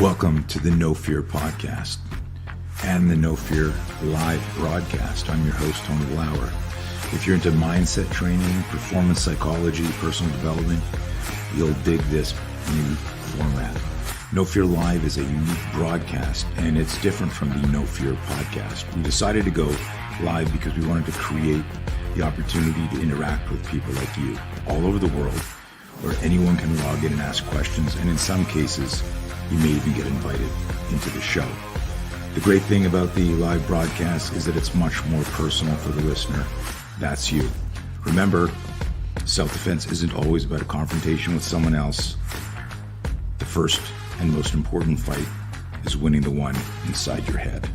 Welcome to the No Fear podcast and the No Fear live broadcast. I'm your host, Tony Lauer. If you're into mindset training, performance psychology, personal development, you'll dig this new format. No Fear Live is a unique broadcast, and it's different from the No Fear podcast. We decided to go live because we wanted to create the opportunity to interact with people like you all over the world, where anyone can log in and ask questions, and in some cases, you may even get invited into the show. The great thing about the live broadcast is that it's much more personal for the listener. That's you. Remember, self-defense isn't always about a confrontation with someone else. The first and most important fight is winning the one inside your head.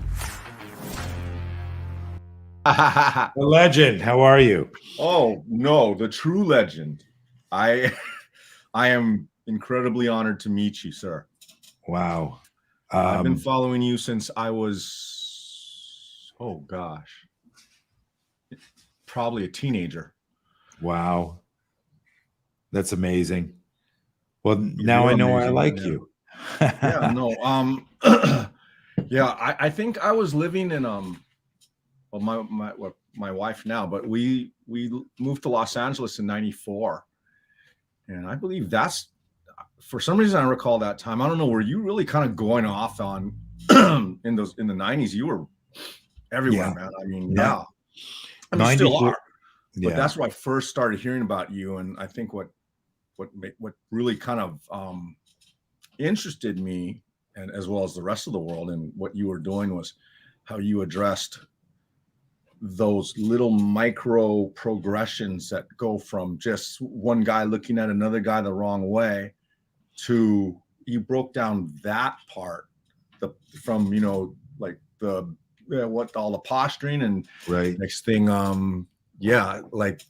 The legend, how are you? Oh, no, the true legend. I am incredibly honored to meet you, sir. Wow. I've been following you since I was, probably a teenager. Wow. That's amazing. Well, now I know I like you. Yeah, no. I think I was living in my wife now, but we moved to Los Angeles in '94, and I believe that's, for some reason I recall that time. I don't know, were you really kind of going off on in the '90s? You were everywhere, man. I mean, yeah. I mean, still are. But that's where I first started hearing about you, and I think what really kind of interested me, and as well as the rest of the world, and what you were doing, was how you addressed those little micro progressions that go from just one guy looking at another guy the wrong way to, you broke down that part, from like what all the posturing, and right, next thing like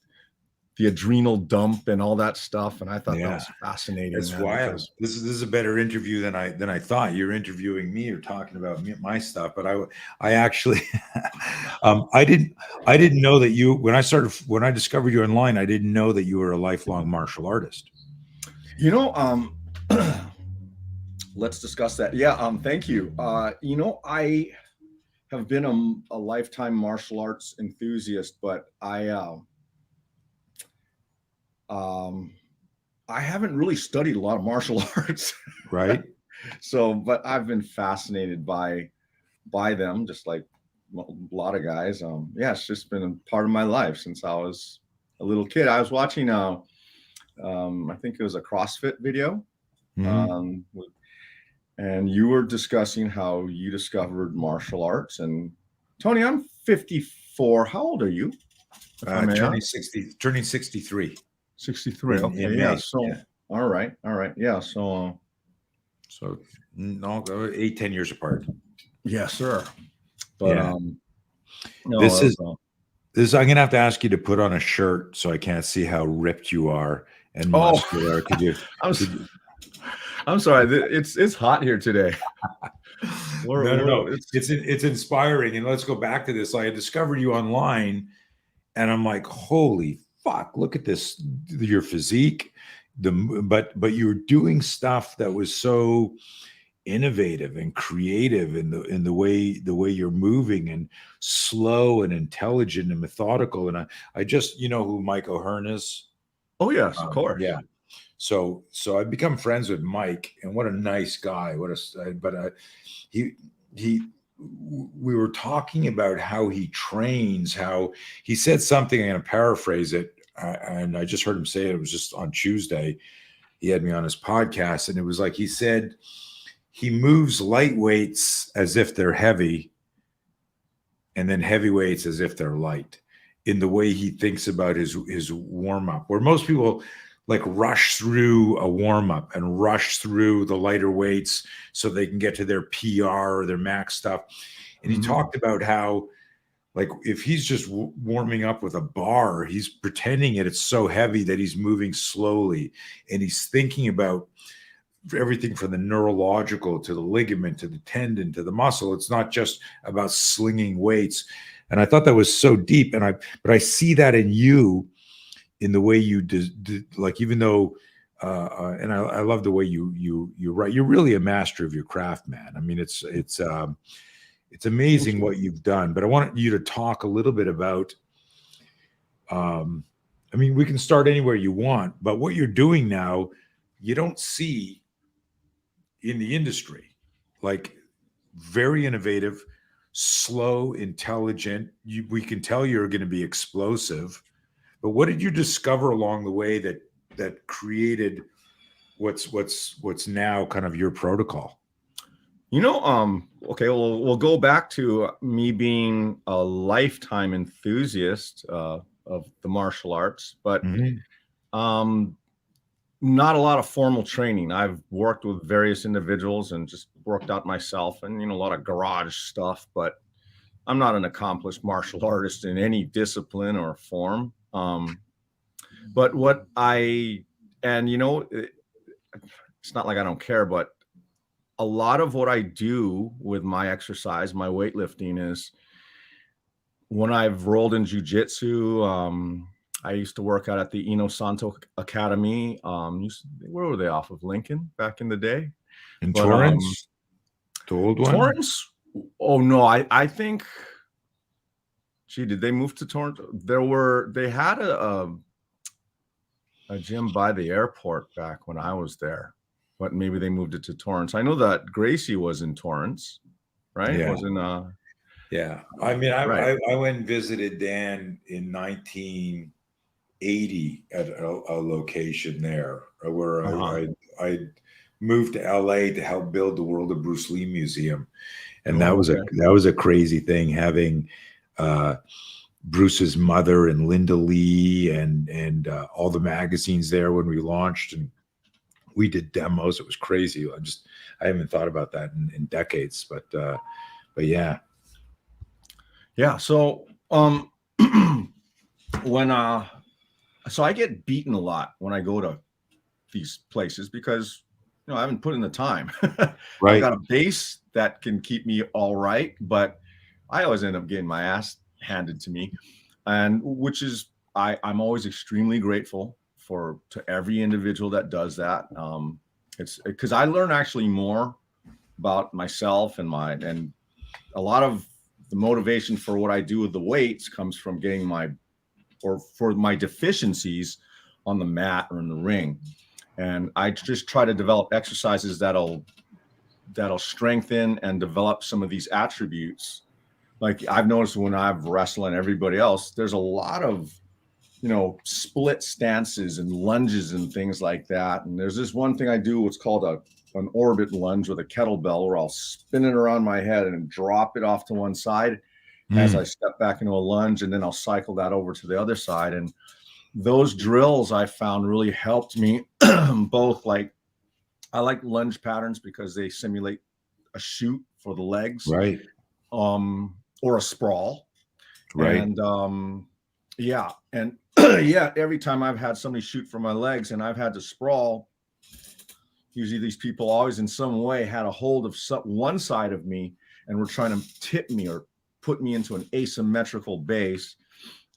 the adrenal dump and all that stuff. And I thought that was fascinating. That's wild. This is a better interview than I thought. You're interviewing me, or talking about my stuff, but I actually I didn't know that you, when I discovered you online, I didn't know that you were a lifelong martial artist. Let's discuss that. Thank you. I have been a lifetime martial arts enthusiast, but I haven't really studied a lot of martial arts. Right. So, but I've been fascinated by them, just like a lot of guys. It's just been a part of my life since I was a little kid. I was watching I think it was a CrossFit video. Mm-hmm. And you were discussing how you discovered martial arts. And Tony, I'm 54. How old are you? Turning 63. 63. Okay. Yeah. So, all right. Yeah. So 8-10 years apart. Yes, sir. But this is I'm gonna have to ask you to put on a shirt so I can't see how ripped you are and muscular. Could you? I'm sorry. It's hot here today. No. It's inspiring. And let's go back to this. I discovered you online, and I'm like, holy fuck! Look at this. Your physique, but you were doing stuff that was so innovative and creative in the way you're moving, and slow and intelligent and methodical. And I just, you know who Mike O'Hearn is? Oh yes, of course. Yeah. So I've become friends with Mike, and what a nice guy. We were talking about how he trains, how he said something, I'm going to paraphrase it. And I just heard him say it. It was just on Tuesday. He had me on his podcast, and it was like, he said he moves lightweights as if they're heavy, and then heavyweights as if they're light, in the way he thinks about his warm up, where most people like rush through a warm-up and rush through the lighter weights so they can get to their PR or their max stuff. And he talked about how, like, if he's just warming up with a bar, he's pretending it's so heavy that he's moving slowly. And he's thinking about everything from the neurological to the ligament to the tendon to the muscle. It's not just about slinging weights. And I thought that was so deep. But I see that in you, in the way you like, even though and I love the way you write. You're really a master of your craft, man. I mean, it's Thank amazing you. what you've done. But I want you to talk a little bit about. I mean, we can start anywhere you want, but what you're doing now, you don't see in the industry. Like very innovative, slow, intelligent. We can tell you're going to be explosive. But what did you discover along the way that created what's now kind of your protocol? Okay, well, we'll go back to me being a lifetime enthusiast of the martial arts, but Mhm. um, not a lot of formal training. I've worked with various individuals and just worked out myself and, a lot of garage stuff, but I'm not an accomplished martial artist in any discipline or form. But what I, and it's not like I don't care, but a lot of what I do with my exercise, my weightlifting is when I've rolled in jujitsu. I used to work out at the Eno Santo Academy. Where were they, off of Lincoln back in the day? In But Torrance, the old one. Torrance. Oh no, I think. Gee, did they move to Torrance? They had a gym by the airport back when I was there, but maybe they moved it to Torrance. I know that Gracie was in Torrance, right? Yeah, Was in yeah. I mean, right. I went and visited Dan in 1980 at a location there where Uh-huh. I moved to LA to help build the World of Bruce Lee Museum, and Oh, okay. that was a crazy thing having uh, Bruce's mother and Linda Lee and all the magazines there when we launched, and we did demos. It was crazy. I haven't thought about that in decades, but yeah. Yeah. So when so I get beaten a lot when I go to these places because I haven't put in the time. I Right. got a base that can keep me all right, but I always end up getting my ass handed to me, and which is I'm always extremely grateful to every individual that does that. It's because I learn actually more about myself and a lot of the motivation for what I do with the weights comes from for my deficiencies on the mat or in the ring. And I just try to develop exercises that'll strengthen and develop some of these attributes. Like I've noticed when I've wrestled and everybody else, there's a lot of split stances and lunges and things like that. And there's this one thing I do, what's called an orbit lunge with a kettlebell, where I'll spin it around my head and drop it off to one side as I Mm, step back into a lunge, and then I'll cycle that over to the other side. And those drills I found really helped me both. Like I like lunge patterns because they simulate a shoot for the legs, right. or a sprawl. Right. And yeah, and yeah, every time I've had somebody shoot for my legs and I've had to sprawl, usually these people always in some way had a hold of one side of me and were trying to tip me or put me into an asymmetrical base,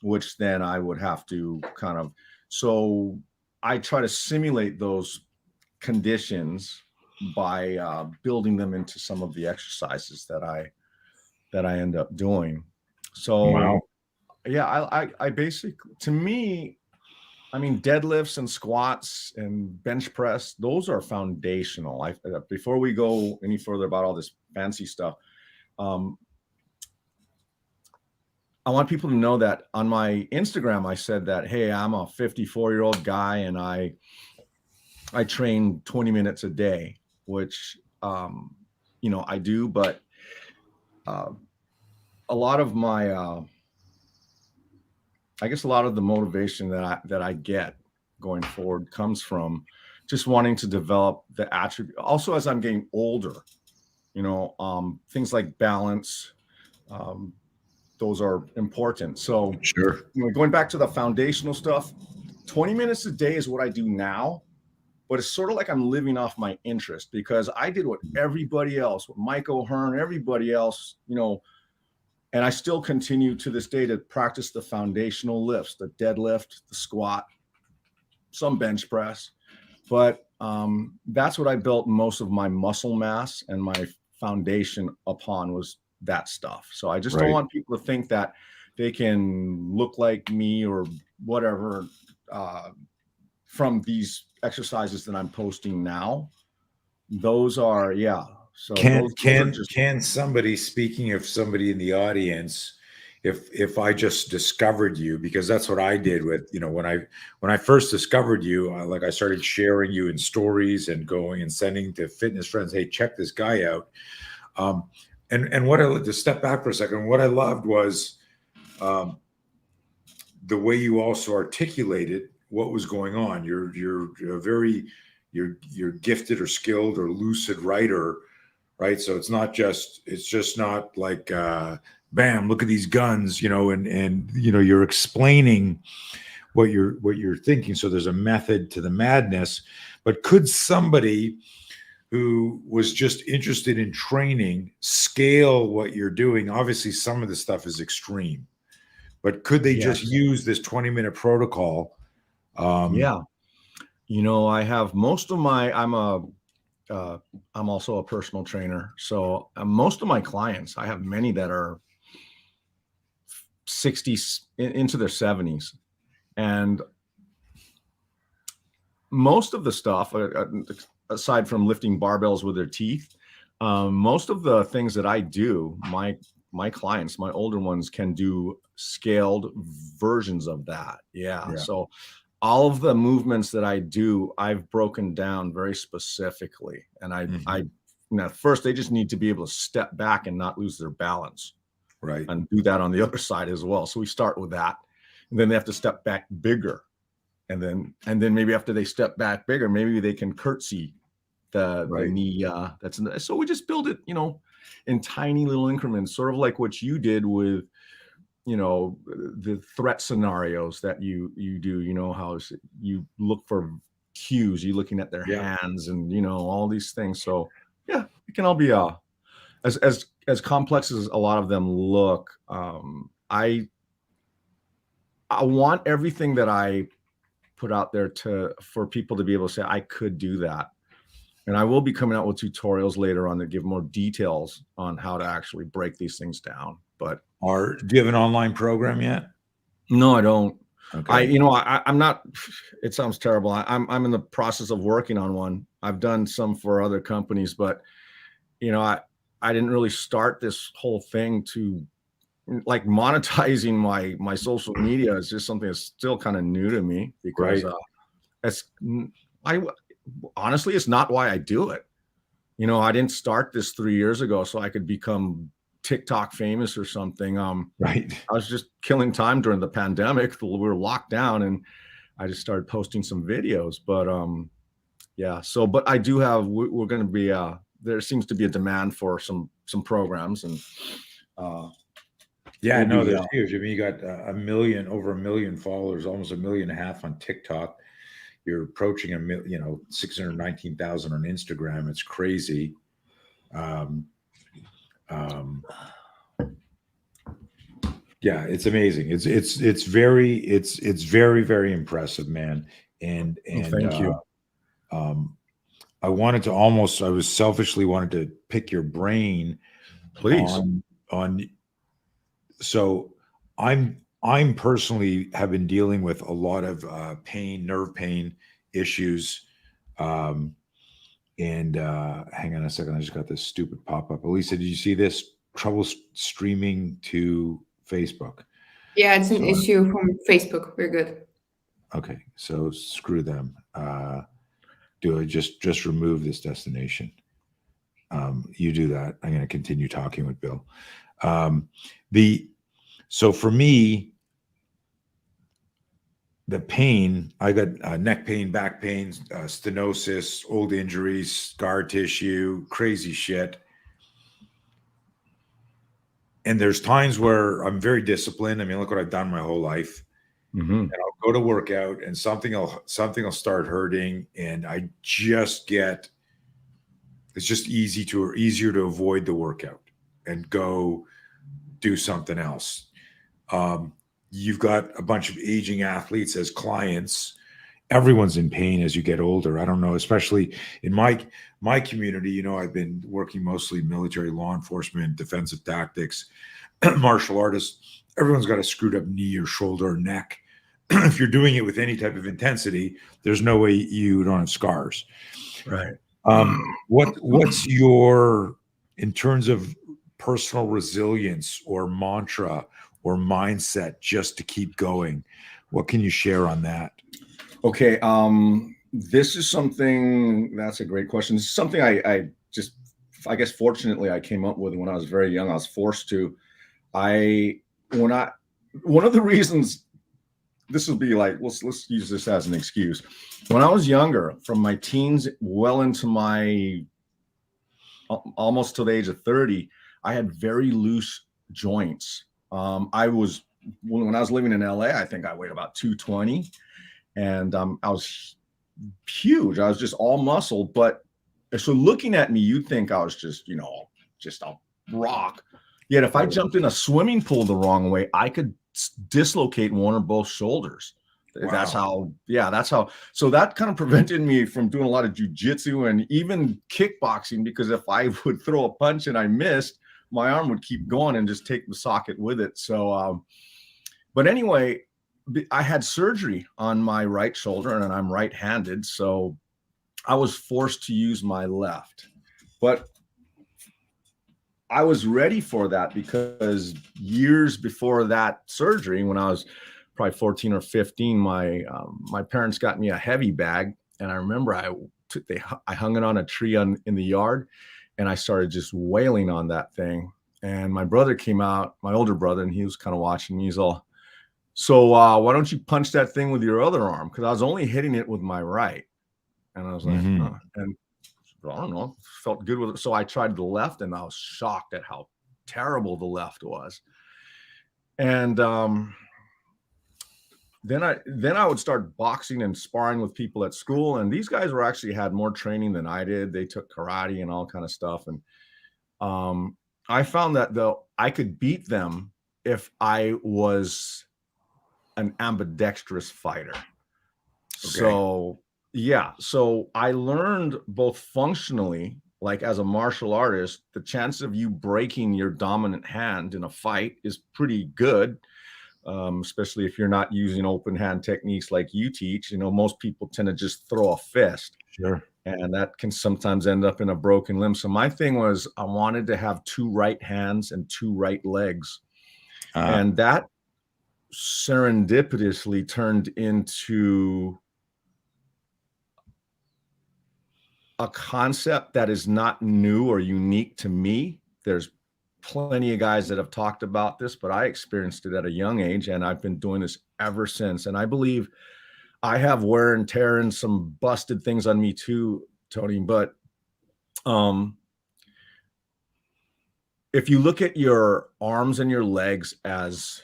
which then I would have to kind of, so I try to simulate those conditions by building them into some of the exercises that I end up doing. So Wow. yeah, I basically, to me, I mean, deadlifts and squats and bench press, those are foundational. Before we go any further about all this fancy stuff, um, I want people to know that on my Instagram, I said that, hey, I'm a 54-year-old guy and I train 20 minutes a day, which, I do, but uh, a lot of my, I guess a lot of the motivation that I get going forward comes from just wanting to develop the attribute. Also, as I'm getting older, things like balance, um, those are important. So, Sure. going back to the foundational stuff, 20 minutes a day is what I do now, but it's sort of like I'm living off my interest because I did what everybody else, what Mike O'Hearn, everybody else, and I still continue to this day to practice the foundational lifts, the deadlift, the squat, some bench press. But that's what I built most of my muscle mass and my foundation upon, was that stuff. So I just don't Right. want people to think that they can look like me or whatever from these exercises that I'm posting now. Those are, yeah. So those are just, Can somebody, speaking of somebody in the audience, if I just discovered you, because that's what I did with, when I first discovered you, like I started sharing you in stories and going and sending to fitness friends, hey, check this guy out. And what I, to step back for a second, what I loved was um, the way you also articulated what was going on. You're a very, you're gifted or skilled or lucid writer, right? So it's just not like bam, look at these guns, and you're explaining what you're thinking. So there's a method to the madness. But could somebody who was just interested in training scale what you're doing? Obviously, some of the stuff is extreme, but could they just yes. use this 20-minute protocol? Yeah. I have most of my, I'm also a personal trainer. So most of my clients, I have many that are 60s into their 70s. And most of the stuff, aside from lifting barbells with their teeth, most of the things that I do, my clients, my older ones, can do scaled versions of that. Yeah. Yeah. So all of the movements that I do, I've broken down very specifically. And at first they just need to be able to step back and not lose their balance, Right. and do that on the other side as well. So we start with that, and then they have to step back bigger. And then maybe after they step back bigger, maybe they can curtsy the Right. knee. So we just build it, in tiny little increments, sort of like what you did with, the threat scenarios that you do. How you look for cues, you looking at their Yeah. hands, and all these things. So yeah, it can all be as complex as a lot of them look. I want everything that I put out there for people to be able to say, I could do that. And I will be coming out with tutorials later on that give more details on how to actually break these things down. But Do you have an online program yet? no, I don't. Okay. I'm not, it sounds terrible. I'm in the process of working on one. I've done some for other companies, but I didn't really start this whole thing to, like, monetizing my social media is just something that's still kind of new to me, because Right. I honestly, it's not why I do it. I didn't start this 3 years ago so I could become TikTok famous or something. Right. I was just killing time during the pandemic. We were locked down, and I just started posting some videos. But yeah. So, but I do have. We're going to be. There seems to be a demand for some programs, and Yeah, we'll no, be. there's huge. I mean, you got over a million followers, almost 1.5 million on TikTok. You're approaching 619,000 on Instagram. It's crazy. Um, um, yeah, it's amazing. It's very, very impressive, man. And Thank you. um, I was selfishly wanted to pick your brain Please. on. So I'm personally have been dealing with a lot of nerve pain issues. Um, and hang on a second, I just got this stupid pop up. Elisa, did you see this? Trouble streaming to Facebook. Yeah, it's an So issue from Facebook. We're good. okay, so screw them. Do I just remove this destination? You do that. I'm going to continue talking with Bill. So for me, the pain, I got neck pain, back pain, stenosis, old injuries, scar tissue, crazy shit. And there's times where I'm very disciplined. I mean, look what I've done my whole life. Mm-hmm. And I'll go to work out and something will start hurting. And I just it's just easier to avoid the workout and go do something else. You've got a bunch of aging athletes as clients, everyone's in pain as you get older. I don't know, especially in my community. You know, I've been working mostly military, law enforcement, defensive tactics, martial artists. Everyone's got a screwed up knee or shoulder or neck. If you're doing it with any type of intensity, there's no way you don't have scars. Right. What's your, in terms of personal resilience or mantra or mindset just to keep going? What can you share on that? Okay. This is something, that's a great question. This is something I guess fortunately I came up with when I was very young. I was forced to. One of the reasons, this will be like, let's use this as an excuse. When I was younger, from my teens well into my almost to the age of 30, I had very loose joints. When I was living in LA, I think I weighed about 220, and I was huge. I was just all muscle. But so looking at me, you'd think I was just a rock. Yet if I jumped in a swimming pool the wrong way, I could dislocate one or both shoulders. Wow. That's how. So that kind of prevented me from doing a lot of jujitsu and even kickboxing, because if I would throw a punch and I missed, my arm would keep going and just take the socket with it. So, but anyway, I had surgery on my right shoulder and I'm right-handed. So I was forced to use my left, but I was ready for that, because years before that surgery, when I was probably 14 or 15, my parents got me a heavy bag. And I remember I hung it on a tree in the yard, and I started just wailing on that thing. And my brother came out, my older brother, and he was kind of watching me. He's all, so why don't you punch that thing with your other arm? Because I was only hitting it with my right. And I was like, huh. And I don't know, felt good with it. So I tried the left, and I was shocked at how terrible the left was. And then I would start boxing and sparring with people at school. And these guys had more training than I did. They took karate and all kind of stuff. And I found that though I could beat them if I was an ambidextrous fighter. Okay. So I learned both functionally, like as a martial artist, the chance of you breaking your dominant hand in a fight is pretty good, especially if you're not using open hand techniques like you teach. Most people tend to just throw a fist. Sure. And that can sometimes end up in a broken limb. So my thing was, I wanted to have two right hands and two right legs. And that serendipitously turned into a concept that is not new or unique to me. There's plenty of guys that have talked about this, but I experienced it at a young age, and I've been doing this ever since. And I believe I have wear and tear and some busted things on me too, Tony. But if you look at your arms and your legs as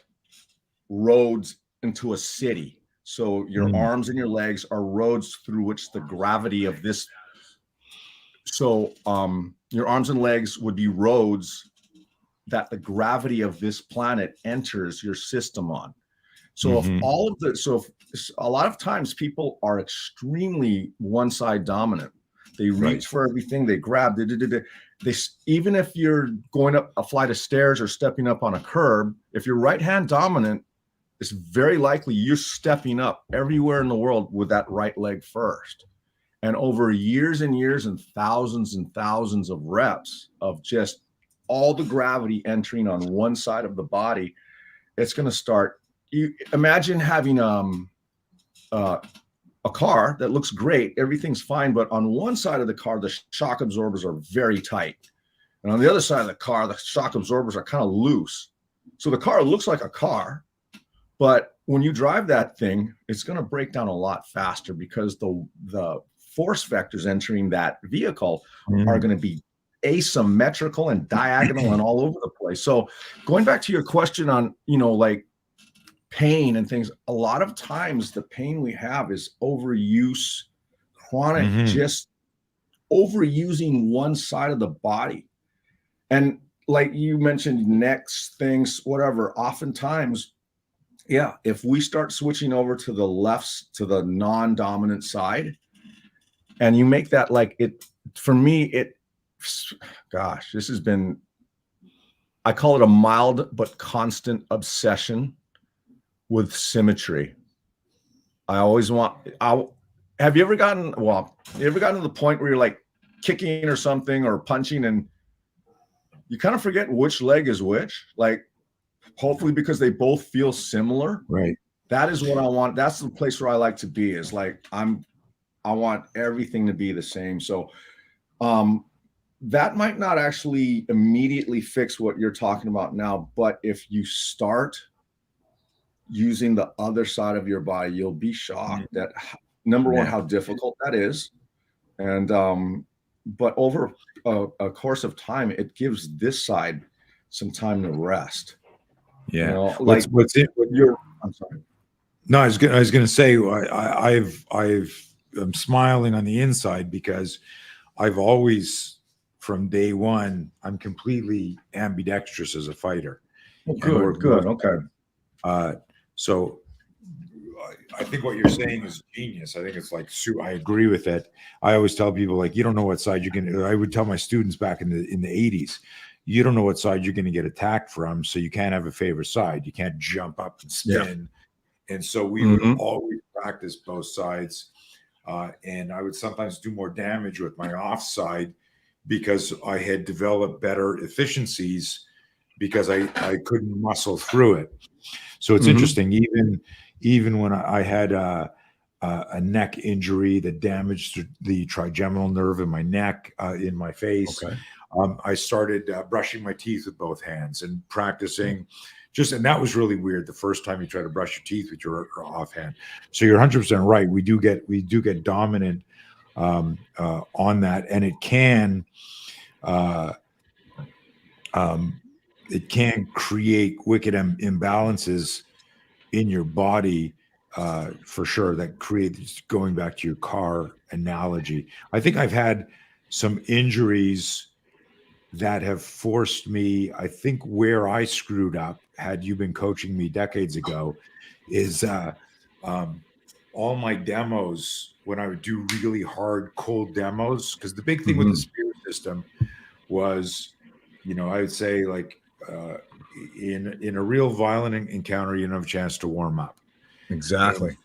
roads into a city, so your arms and your legs are roads through which the gravity of this. So your arms and legs would be roads that the gravity of this planet enters your system on. So if a lot of times people are extremely one side dominant. They reach for everything, they grab, they even if you're going up a flight of stairs or stepping up on a curb, if you're right hand dominant, it's very likely you're stepping up everywhere in the world with that right leg first. And over years and years and thousands of reps of just all the gravity entering on one side of the body, it's going to start. You imagine having a car that looks great, everything's fine, but on one side of the car, the shock absorbers are very tight. And on the other side of the car, the shock absorbers are kind of loose. So the car looks like a car, but when you drive that thing, it's going to break down a lot faster, because the force vectors entering that vehicle are going to be asymmetrical and diagonal and all over the place. So going back to your question on, like pain and things, a lot of times the pain we have is overuse, chronic, just overusing one side of the body. And like you mentioned, necks, things, whatever, oftentimes yeah, if we start switching over to the lefts, to the non-dominant side, and you make that like it, for me, gosh, this has been, I call it a mild but constant obsession with symmetry. I always want, have you ever gotten, to the point where you're like kicking or something or punching and you kind of forget which leg is which? Like, hopefully because they both feel similar. Right. That is what I want. That's the place where I like to be, is like, I want everything to be the same. So, that might not actually immediately fix what you're talking about now, but if you start using the other side of your body, you'll be shocked that, number one, how difficult that is. And, but over a course of time, it gives this side some time to rest. Yeah. You know, What's like what's it? I'm sorry. No, I was gonna say I'm smiling on the inside because I've always, from day one, I'm completely ambidextrous as a fighter. Oh, And good, good. Okay. So I think what you're saying is genius. I think it's like, I agree with it. I always tell people, like, you don't know what side you're going to, I would tell my students back in the 80s, you don't know what side you're going to get attacked from. So you can't have a favorite side. You can't jump up and spin. And so we would always practice both sides. And I would sometimes do more damage with my offside because I had developed better efficiencies because I couldn't muscle through it. So it's interesting. Even when I had a neck injury that damaged the trigeminal nerve in my neck, in my face, I started brushing my teeth with both hands and practicing. And that was really weird the first time you try to brush your teeth with your offhand. So you're 100% right. We do get dominant on that, and it can create wicked imbalances in your body, for sure. That creates, going back to your car analogy, I think I've had some injuries that have forced me, I think where I screwed up, had you been coaching me decades ago, is all my demos, when I would do really hard cold demos, because the big thing with the spear system was, I would say, like, in a real violent encounter, you don't have a chance to warm up. Exactly.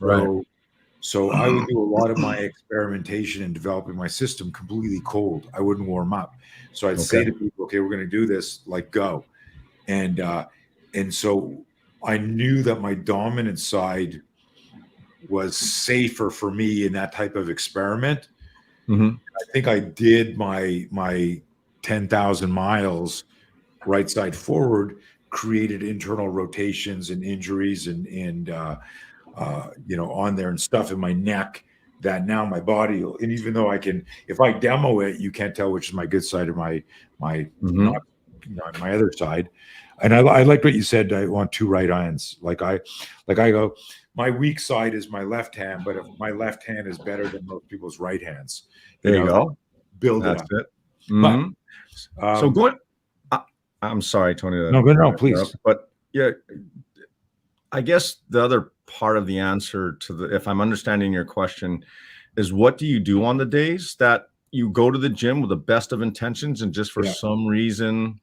So I would do a lot of my experimentation and developing my system completely cold. I wouldn't warm up. So I'd say to people, okay, we're going to do this, like, go. And so I knew that my dominant side was safer for me in that type of experiment. I think I did my 10,000 miles right side forward, created internal rotations and injuries and on there and stuff in my neck, that now my body, and even though if I demo it, you can't tell which is my good side or my not, my other side. And I like what you said. I want two right hands. Like I go, my weak side is my left hand, but if my left hand is better than most people's right hands, there you go. Build That's it up. But, so going, I'm sorry, Tony. No, please. But yeah, I guess the other part of the answer to if I'm understanding your question, is what do you do on the days that you go to the gym with the best of intentions and just for some reason,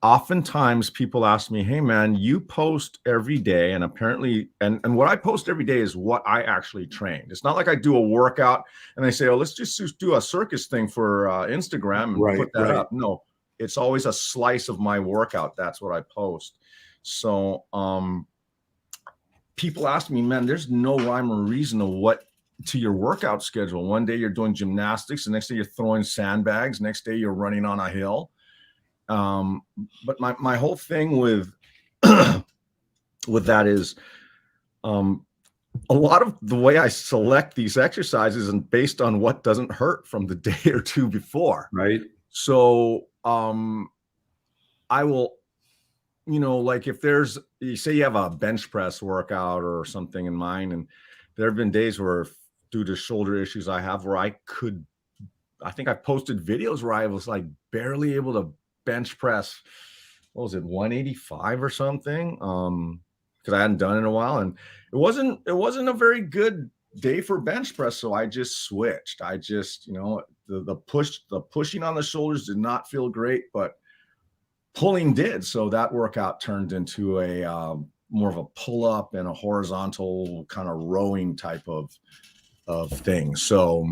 oftentimes people ask me, hey man, you post every day, and apparently, and what I post every day is what I actually trained. It's not like I do a workout and I say, oh, let's just do a circus thing for Instagram and put that up. No, it's always a slice of my workout. That's what I post. So people ask me, man, there's no rhyme or reason to your workout schedule. One day you're doing gymnastics, the next day you're throwing sandbags, next day you're running on a hill. But my whole thing with with that is a lot of the way I select these exercises and based on what doesn't hurt from the day or two before. Right. So I will, like if you say you have a bench press workout or something in mind, and there have been days where, due to shoulder issues I have, where I think I've posted videos where I was like barely able to bench press, what was it, 185 or something, because I hadn't done it in a while, and it wasn't a very good day for bench press. So I just switched. I just, the pushing on the shoulders did not feel great, but pulling did. So that workout turned into a more of a pull up and a horizontal kind of rowing type of thing. So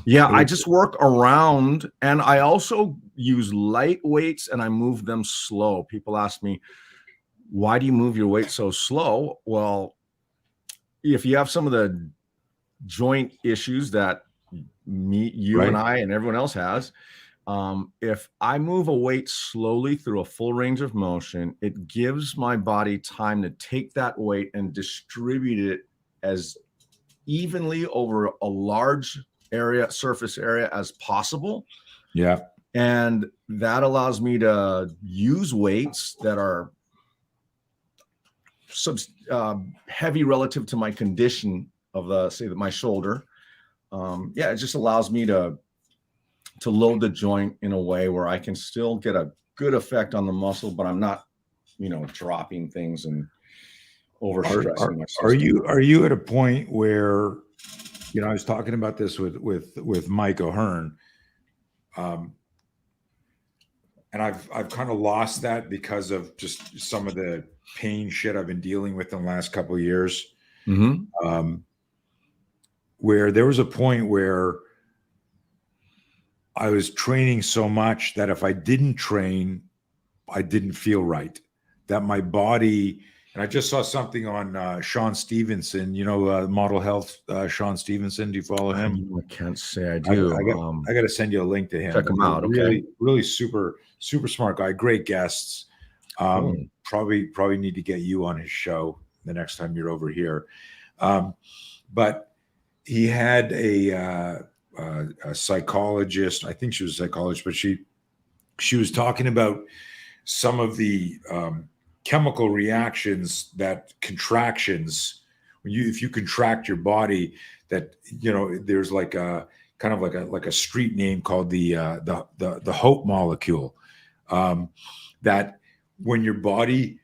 yeah, I just work around, and I also use light weights and I move them slow. People ask me, why do you move your weight so slow? Well, if you have some of the joint issues that you Right. and I and everyone else has, if I move a weight slowly through a full range of motion, it gives my body time to take that weight and distribute it as evenly over a large surface area as possible. Yeah. And that allows me to use weights that are heavy relative to my condition of say that my shoulder. It just allows me to load the joint in a way where I can still get a good effect on the muscle, but I'm not, dropping things and overstressing my system. Are you at a point where, I was talking about this with Mike O'Hearn, and I've kind of lost that because of just some of the pain shit I've been dealing with in the last couple of years. Mm-hmm. Where there was a point where I was training so much that if I didn't train, I didn't feel right. That my body, and I just saw something on Sean Stevenson, Model Health, Sean Stevenson. Do you follow him? I can't say I do. I got to send you a link to him. Check him out. Really, Okay. really super, super smart guy. Great guests. Cool. Probably need to get you on his show the next time you're over here. But he had a psychologist. I think she was a psychologist, but she was talking about some of the chemical reactions that contractions, if you contract your body, that there's like a kind of like a street name called the hope molecule, that when your body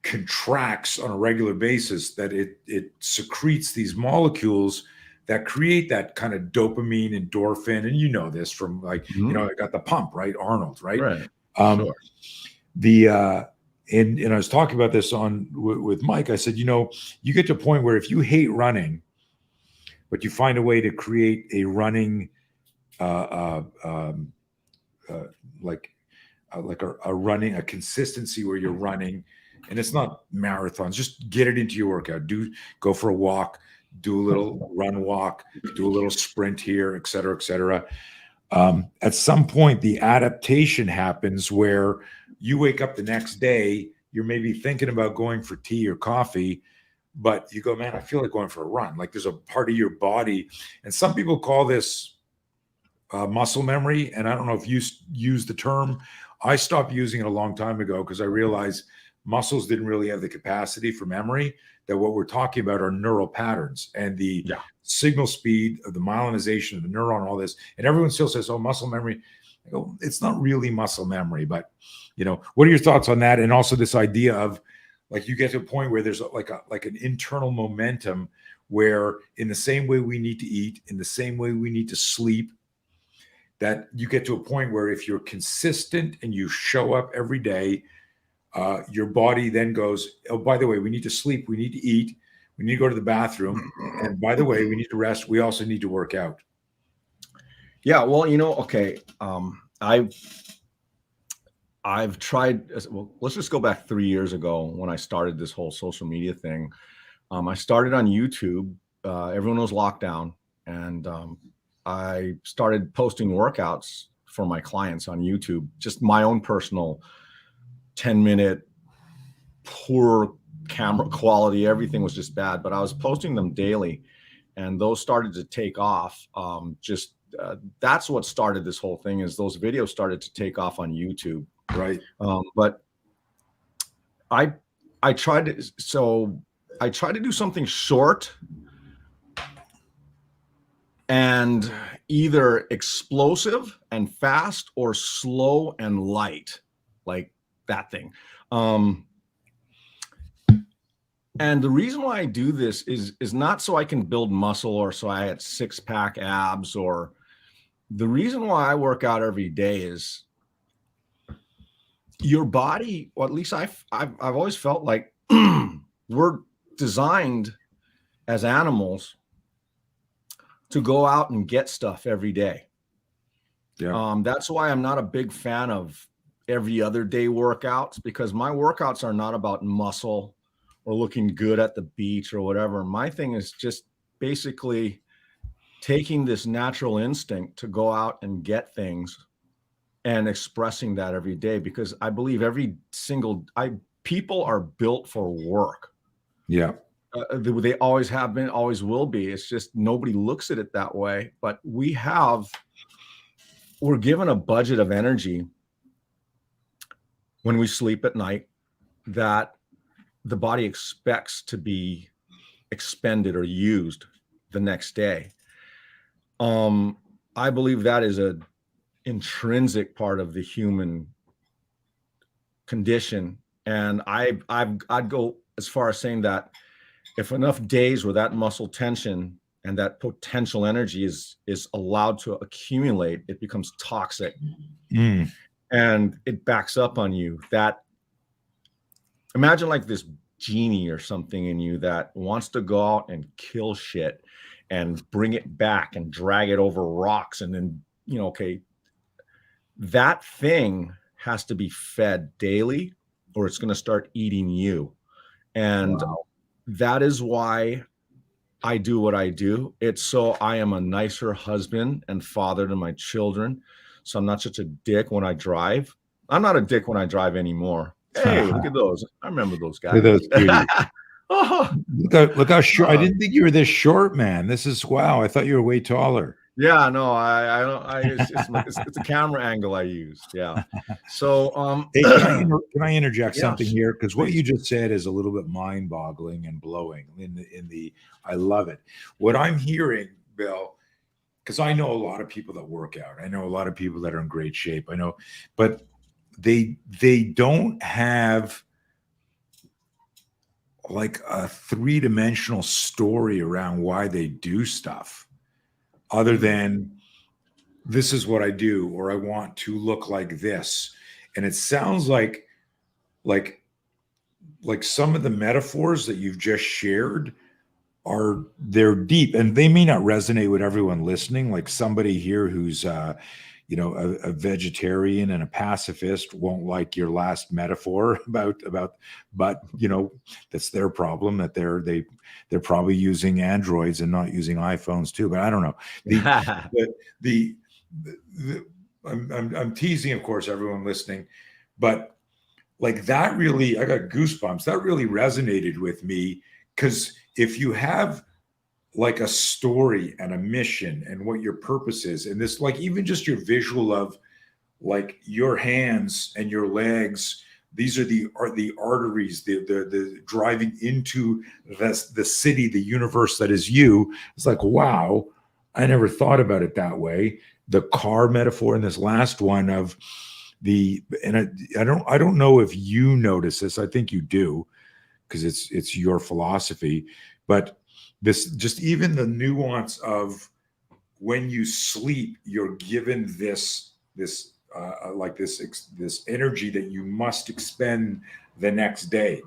contracts on a regular basis, that it secretes these molecules that create that kind of dopamine, endorphin, and this from I got the pump, right? Arnold, right? Right. Sure. And I was talking about this with Mike. I said, you get to a point where if you hate running, but you find a way to create a running, like a consistency where you're running, and it's not marathons. Just get it into your workout. Go for a walk, do a little run walk, do a little sprint here, et cetera, et cetera. At some point, the adaptation happens where you wake up the next day, you're maybe thinking about going for tea or coffee, but you go, man, I feel like going for a run. Like there's a part of your body, and some people call this muscle memory. And I don't know if you use the term. I stopped using it a long time ago because I realized muscles didn't really have the capacity for memory. That what we're talking about are neural patterns and the signal speed of the myelinization of the neuron, all this. And everyone still says, oh, muscle memory. I go, it's not really muscle memory, but what are your thoughts on that? And also this idea of like, you get to a point where there's like an internal momentum where in the same way we need to eat, in the same way we need to sleep, that you get to a point where if you're consistent and you show up every day, your body then goes, oh, by the way, we need to sleep, we need to eat, we need to go to the bathroom, and by the way, we need to rest, we also need to work out. Yeah, well, okay. I've tried, well, let's just go back 3 years ago when I started this whole social media thing. I started on YouTube. Everyone was locked down, and I started posting workouts for my clients on YouTube, just my own personal 10-minute, poor camera quality. Everything was just bad, but I was posting them daily, and those started to take off. That's what started this whole thing, is those videos started to take off on YouTube. Right. But I tried to do something short and either explosive and fast or slow and light, like that thing. And the reason why I do this is not so I can build muscle or so I had 6-pack abs, or the reason why I work out every day is your body, or at least I've always felt like we're designed as animals to go out and get stuff every day. Yeah. That's why I'm not a big fan of every other day workouts, because my workouts are not about muscle or looking good at the beach or whatever. My thing is just basically taking this natural instinct to go out and get things and expressing that every day, because I believe people are built for work. Yeah. They always have been, always will be. It's just nobody looks at it that way. But we're given a budget of energy when we sleep at night that the body expects to be expended or used the next day. I believe that is a intrinsic part of the human condition. And I'd go as far as saying that if enough days where that muscle tension and that potential energy is allowed to accumulate, it becomes toxic. And it backs up on you. That, imagine like this genie or something in you that wants to go out and kill shit and bring it back and drag it over rocks. And then, okay, that thing has to be fed daily or it's going to start eating you. And that is why I do what I do. It's so I am a nicer husband and father to my children. So I'm not such a dick when I drive. I'm not a dick when I drive anymore. Hey, look at those. I remember those guys. Look at those look how short. I didn't think you were this short, man. This is, wow. I thought you were way taller. Yeah, no, I don't. It's a camera angle I used. Yeah. So, hey, can I interject something here? Because what you just said is a little bit mind-boggling and blowing. I love it. What I'm hearing, Bill, because I know a lot of people that work out. I know a lot of people that are in great shape. I know, but they don't have like a three-dimensional story around why they do stuff, other than this is what I do, or I want to look like this. And it sounds like some of the metaphors that you've just shared they're deep, and they may not resonate with everyone listening. Like somebody here who's a vegetarian and a pacifist won't like your last metaphor but that's their problem, that they're probably using Androids and not using iPhones too. But I don't know. I'm teasing, of course, everyone listening, but like that really, I got goosebumps. That really resonated with me, because if you have like a story and a mission and what your purpose is, and this, like even just your visual of like your hands and your legs, these are the arteries, the driving into the city, the universe that is you. It's like, wow, I never thought about it that way. The car metaphor in this last one of I don't know if you notice this. I think you do, because it's your philosophy. But this, just even the nuance of when you sleep, you're given this energy that you must expend the next day.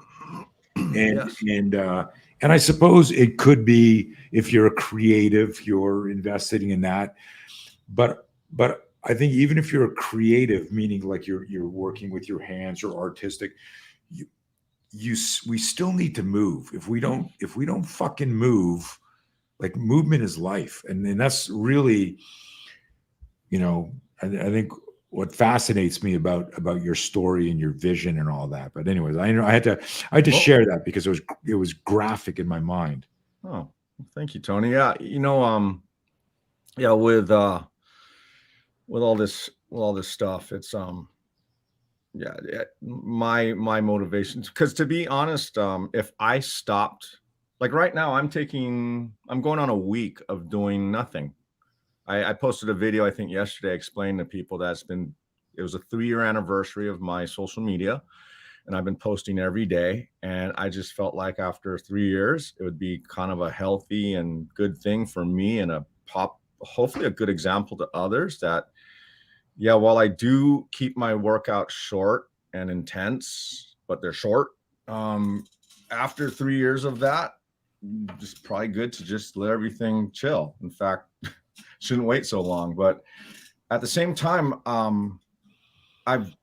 And yes. And I suppose it could be, if you're a creative, you're investing in that. But I think even if you're a creative, meaning like you're working with your hands or artistic, we still need to move. If we don't fucking move, like movement is life. And that's really, I think what fascinates me about your story and your vision and all that. But anyways, I had to share that because it was graphic in my mind. Oh, thank you, Tony. Yeah. With all this stuff, it's, my motivations, because to be honest, if I stopped, like right now, I'm going on a week of doing nothing. I posted a video, I think yesterday, explaining to people that it was a 3-year anniversary of my social media. and I've been posting every day. And I just felt like after 3 years, it would be kind of a healthy and good thing for me, and hopefully a good example to others that, yeah, while I do keep my workouts short and intense, but they're short, after 3 years of that, it's probably good to just let everything chill. In fact, shouldn't wait so long. But at the same time, I've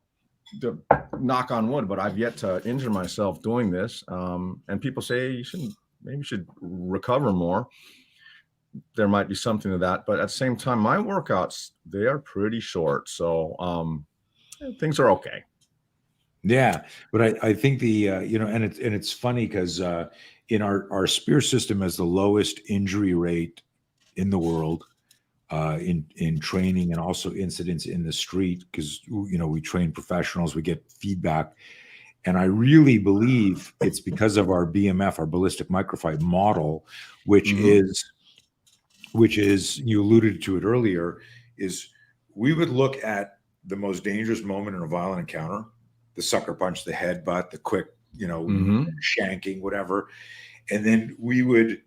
knock on wood, but I've yet to injure myself doing this. And people say maybe you should recover more. There might be something to that, but at the same time, my workouts, they are pretty short. So things are okay. Yeah, but I think the and it's funny because in our spear system has the lowest injury rate in the world in training, and also incidents in the street, because we train professionals, we get feedback, and I really believe it's because of our BMF, our ballistic microfight model, which is you alluded to it earlier, is we would look at the most dangerous moment in a violent encounter, the sucker punch, the headbutt, the quick, shanking, whatever. And then we would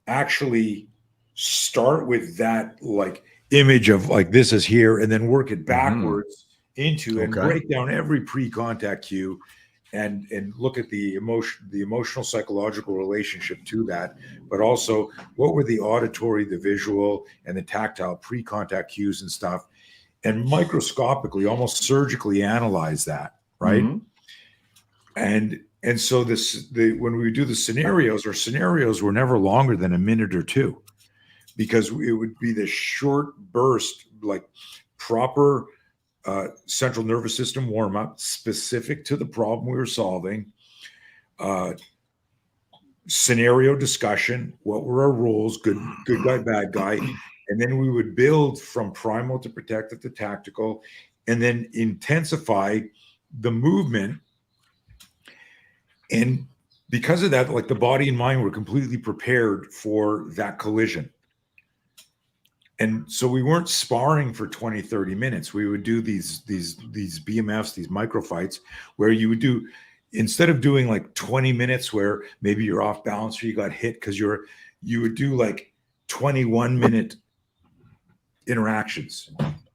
actually start with that like image of like this is here, and then work it backwards into and break down every pre-contact cue and look at the emotional psychological relationship to that, but also what were the auditory, the visual, and the tactile pre-contact cues and stuff, and microscopically, almost surgically analyze that, right? And so when we do the scenarios, our scenarios were never longer than a minute or two, because it would be this short burst, like proper central nervous system warm up specific to the problem we were solving, scenario discussion, what were our rules, good guy, bad guy, and then we would build from primal to protective to tactical, and then intensify the movement. And because of that, like the body and mind were completely prepared for that collision. And so we weren't sparring for 20, 30 minutes. We would do these BMFs, these microfights, where you would do, instead of doing like 20 minutes where maybe you're off balance or you got hit, because you would do like 21-minute interactions.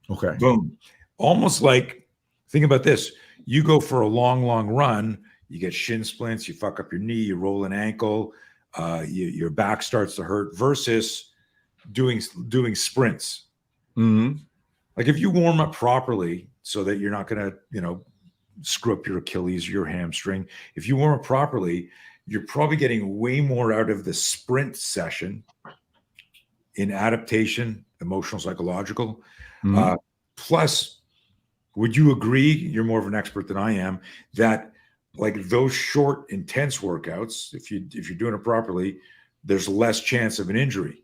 Okay. Boom. Almost like, think about this. You go for a long, long run, you get shin splints, you fuck up your knee, you roll an ankle, your back starts to hurt, versus doing sprints. Like if you warm up properly so that you're not going to, screw up your Achilles, your hamstring. If you warm up properly, you're probably getting way more out of the sprint session in adaptation, emotional, psychological. Plus, would you agree, you're more of an expert than I am, that like those short, intense workouts, if you're doing it properly, there's less chance of an injury?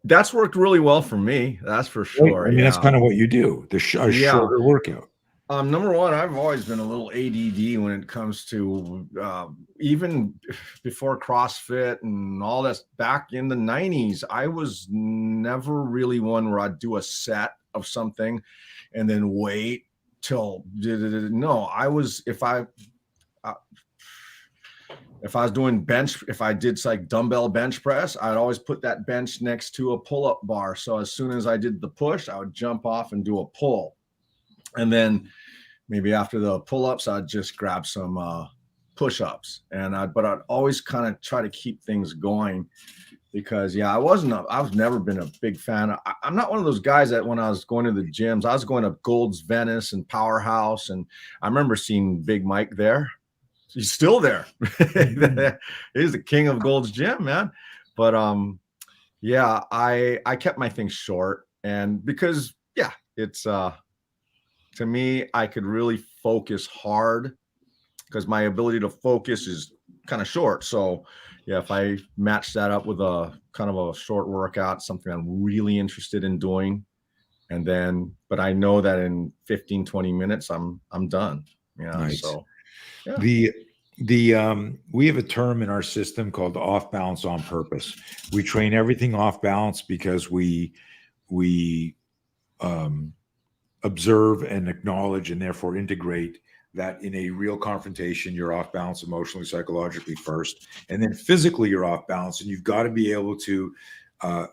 That's worked really well for me. That's for sure. I mean, that's kind of what you do, a shorter workout. Number one, I've always been a little ADD when it comes to even before CrossFit and all this. Back in the 90s, I was never really one where I'd do a set of something and then wait till no. I was, if I was doing bench, if I did like dumbbell bench press, I'd always put that bench next to a pull-up bar. So as soon as I did the push, I would jump off and do a pull. And then maybe after the pull-ups, I'd just grab some push-ups. But I'd always kind of try to keep things going, because I've never been a big fan. I'm not one of those guys that when I was going to the gyms, I was going to Gold's Venice and Powerhouse. And I remember seeing Big Mike there. He's still there. He's the king of Gold's Gym, man. But I kept my things short, and because it's to me, I could really focus hard, because my ability to focus is kind of short. So if I match that up with a kind of a short workout, something I'm really interested in doing, but I know that in 15, 20 minutes, I'm done. Nice. So we have a term in our system called off balance on purpose. We train everything off balance because we observe and acknowledge and therefore integrate that in a real confrontation, you're off balance emotionally, psychologically first, and then physically you're off balance, and you've got to be able to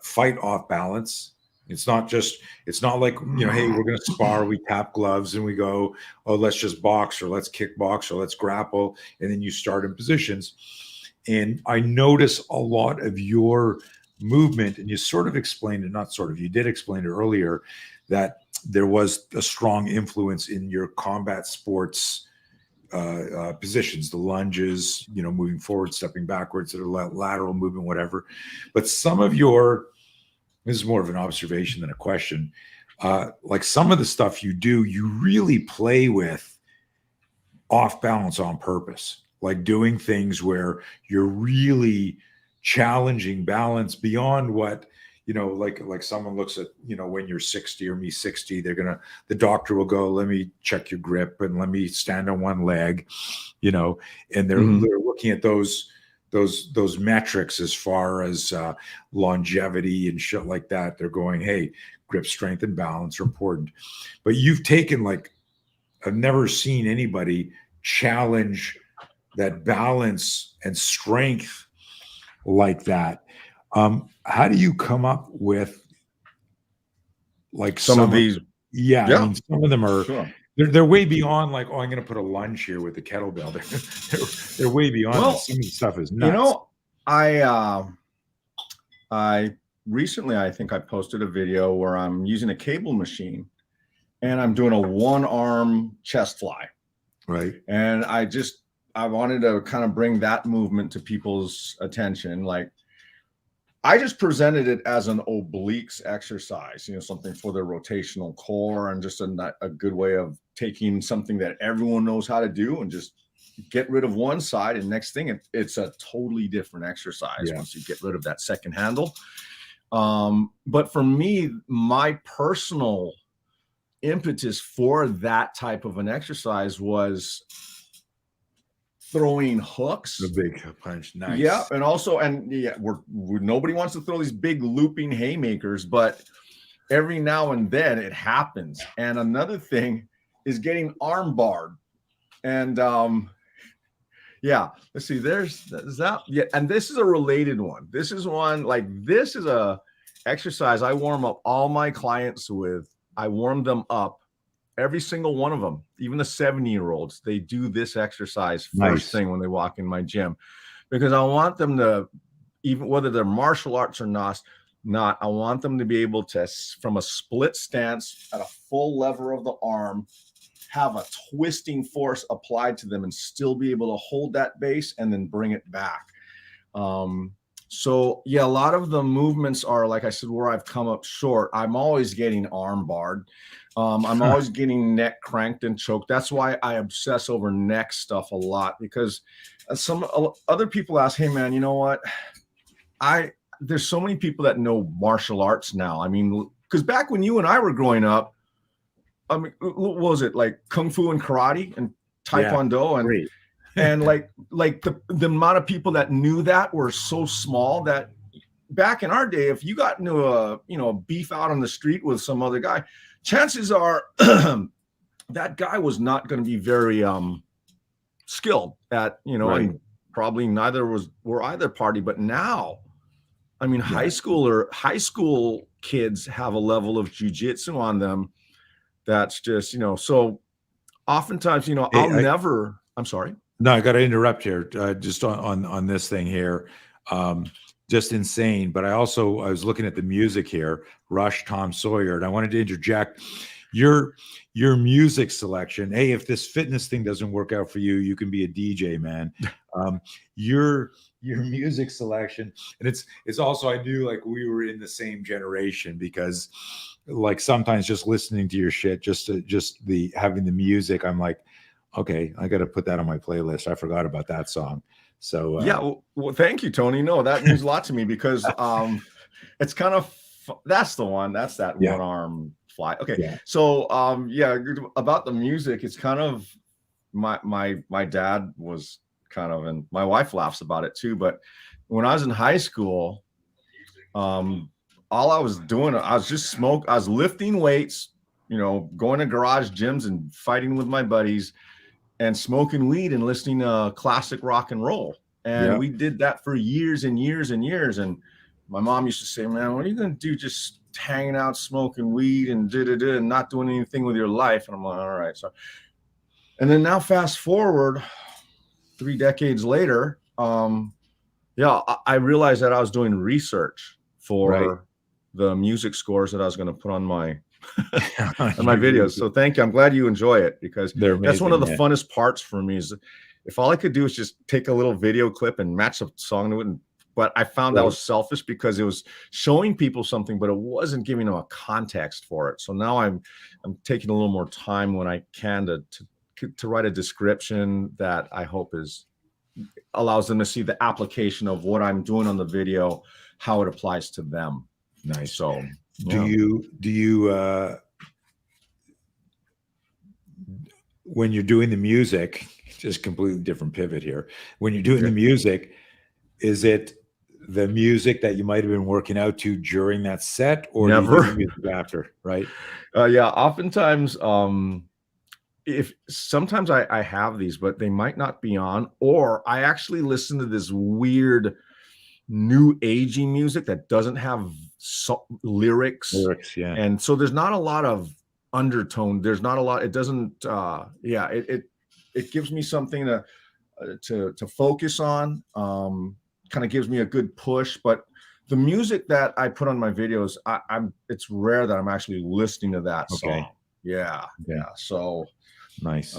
fight off balance. It's not like, hey, we're going to spar, we tap gloves and we go, oh, let's just box or let's kickbox or let's grapple. And then you start in positions. And I notice a lot of your movement, and you sort of explained it, not sort of, you did explain it earlier, that there was a strong influence in your combat sports positions, the lunges, moving forward, stepping backwards, or lateral movement, whatever. But some of this is more of an observation than a question. Like some of the stuff you do, you really play with off balance on purpose, like doing things where you're really challenging balance beyond what, like someone looks at, when you're 60 or me 60, the doctor will go, let me check your grip and let me stand on one leg, and they're looking at those metrics as far as longevity and shit like that. They're going, hey, grip strength and balance are important. But you've taken, like, I've never seen anybody challenge that balance and strength like that. How do you come up with like some of these? Yeah, I mean, some of them are sure. They're way beyond like, oh, I'm going to put a lunge here with the kettlebell. They're way beyond. Well, that. Some of the stuff is nuts. I recently, I think I posted a video where I'm using a cable machine and I'm doing a one-arm chest fly. Right. And I wanted to kind of bring that movement to people's attention. Like, I just presented it as an obliques exercise, something for their rotational core, and just a good way of taking something that everyone knows how to do and just get rid of one side. And next thing, it's a totally different exercise once you get rid of that second handle. But for me, my personal impetus for that type of an exercise was throwing hooks, the big punch. Nice. Yeah. And also, nobody wants to throw these big looping haymakers, but every now and then it happens. And another thing is getting arm barred. And let's see, there's that. Yeah. And this is a related one. This is one, like, this is a exercise I warm up all my clients with. I warm them up. Every single one of them, even the 70-year-olds, they do this exercise first thing when they walk in my gym, because I want them to, even whether they're martial arts or not, I want them to be able to, from a split stance at a full lever of the arm, have a twisting force applied to them and still be able to hold that base and then bring it back. So yeah, a lot of the movements are, like I said, where I've come up short. I'm always getting arm barred. I'm always getting neck cranked and choked. That's why I obsess over neck stuff a lot, because some other people ask, hey man, you know what? There's so many people that know martial arts now. I mean, because back when you and I were growing up, I mean, what was it, like kung fu and karate and taekwondo? And like the amount of people that knew that were so small that back in our day, if you got into a beef out on the street with some other guy, chances are that guy was not going to be very skilled at, and probably neither were either party. But now, I mean, high school kids have a level of jujitsu on them that's just, so oftentimes, I'm sorry. No, I got to interrupt here, just on this thing here. Just insane. But I was looking at the music here, Rush, Tom Sawyer, and I wanted to interject your music selection. Hey, if this fitness thing doesn't work out for you, you can be a DJ, man. Your music selection, and it's also, I knew like we were in the same generation, because like sometimes just listening to your shit, just having the music, I'm like, okay, I got to put that on my playlist. I forgot about that song. So well, thank you, Tony. No, that means a lot to me, because it's kind of that's that one arm fly. Okay, so about the music, it's kind of my dad was kind of, and my wife laughs about it too. But when I was in high school, all I was doing, I was lifting weights, going to garage gyms and fighting with my buddies. and smoking weed and listening to classic rock and roll. And Yeah. we did that for years and years and years. And my mom used to say, man, what are you going to do? Just hanging out, smoking weed and and not doing anything with your life. And I'm like, all right. So, and then now fast forward 3 decades later, I realized that I was doing research for the music scores that I was going to put on my on my videos. So thank you. I'm glad you enjoy it, because They're that's one of the amazing, yeah. funnest parts for me, is if all I could do is just take a little video clip and match a song to it. But I found that Right. was selfish, because it was showing people something, but it wasn't giving them a context for it. So now I'm taking a little more time when I can to write a description that I hope allows them to see the application of what I'm doing on the video, how it applies to them. Nice. So Do you when you're doing the music, just completely different pivot here. When you're doing the music, is it the music that you might have been working out to during that set, or do you do the music after? Right. Yeah. Oftentimes, if sometimes I have these, but they might not be on, or I actually listen to this weird new agey music that doesn't have lyrics. Yeah. And so there's not a lot of undertone. There's not a lot. It doesn't. It gives me something to focus on. Kind of gives me a good push. But the music that I put on my videos, it's rare that I'm actually listening to that song. Yeah. So nice.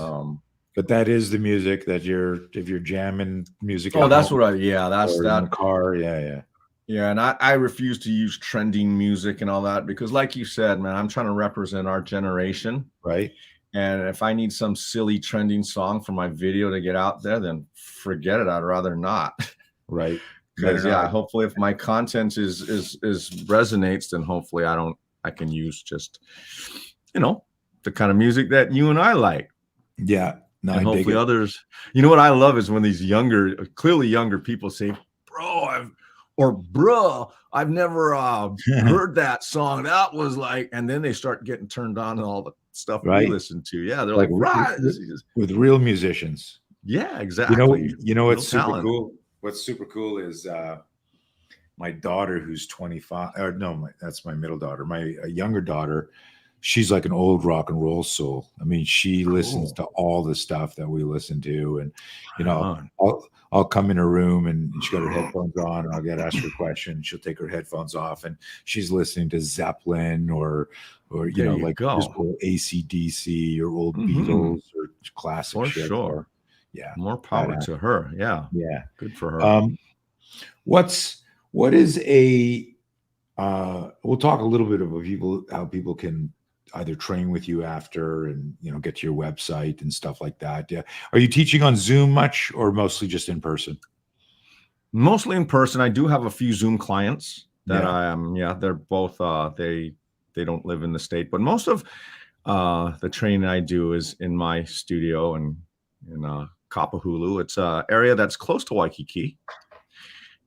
But that is the music that if you're jamming music. Oh, that's what that's that in the car. Yeah. Yeah, and I refuse to use trending music and all that, because like you said, man, I'm trying to represent our generation. Right. And if I need some silly trending song for my video to get out there, then forget it. I'd rather not. Right. Because hopefully if my content is resonates, then hopefully I can use just, the kind of music that you and I like. Yeah. No, and hopefully others. You know what I love is when these clearly younger people say, bruh, I've never heard that song. That was like, and then they start getting turned on to all the stuff we listen to. Yeah, they're like right. With real musicians. Yeah, exactly. You know what's super cool? What's super cool is my daughter, who's 25. Or no, that's my middle daughter. My younger daughter, she's like an old rock and roll soul. I mean, she listens to all the stuff that we listen to, and I'll come in her room and she got her headphones on, and I'll ask her a question. She'll take her headphones off, and she's listening to Zeppelin or like old AC/DC or old Beatles or classic for shit. Sure. Yeah, more power to her. Yeah, good for her. What is a we'll talk a little bit about how people can either train with you after and get to your website and stuff like that. Yeah, are you teaching on Zoom much, or mostly just in person? Mostly in person. I do have a few Zoom clients that I am. They're both they don't live in the state, but most of the training I do is in my studio and in Kapahulu. It's an area that's close to Waikiki,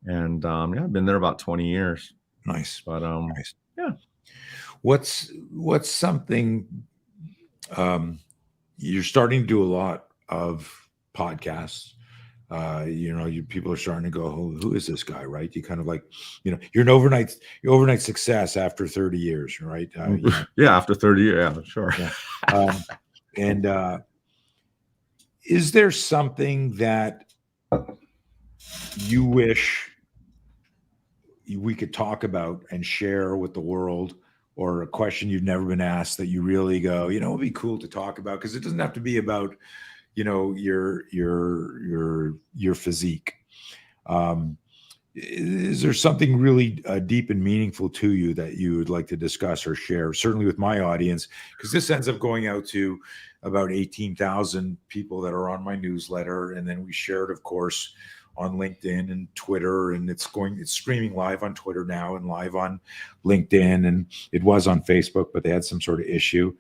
and I've been there about 20 years. Nice. But nice. Yeah. What's something you're starting to do a lot of podcasts? People are starting to go, who is this guy? Right? You kind of like, you're an overnight success after 30 years, right? Yeah, after 30 years, yeah, sure. Yeah. And is there something that you wish we could talk about and share with the world, or a question you've never been asked that you really go, it'd be cool to talk about? Because it doesn't have to be about, your physique. Is there something really deep and meaningful to you that you would like to discuss or share, certainly with my audience? Because this ends up going out to about 18,000 people that are on my newsletter. And then we share it, of course, on LinkedIn and Twitter, and it's streaming live on Twitter now and live on LinkedIn, and it was on Facebook, but they had some sort of issue.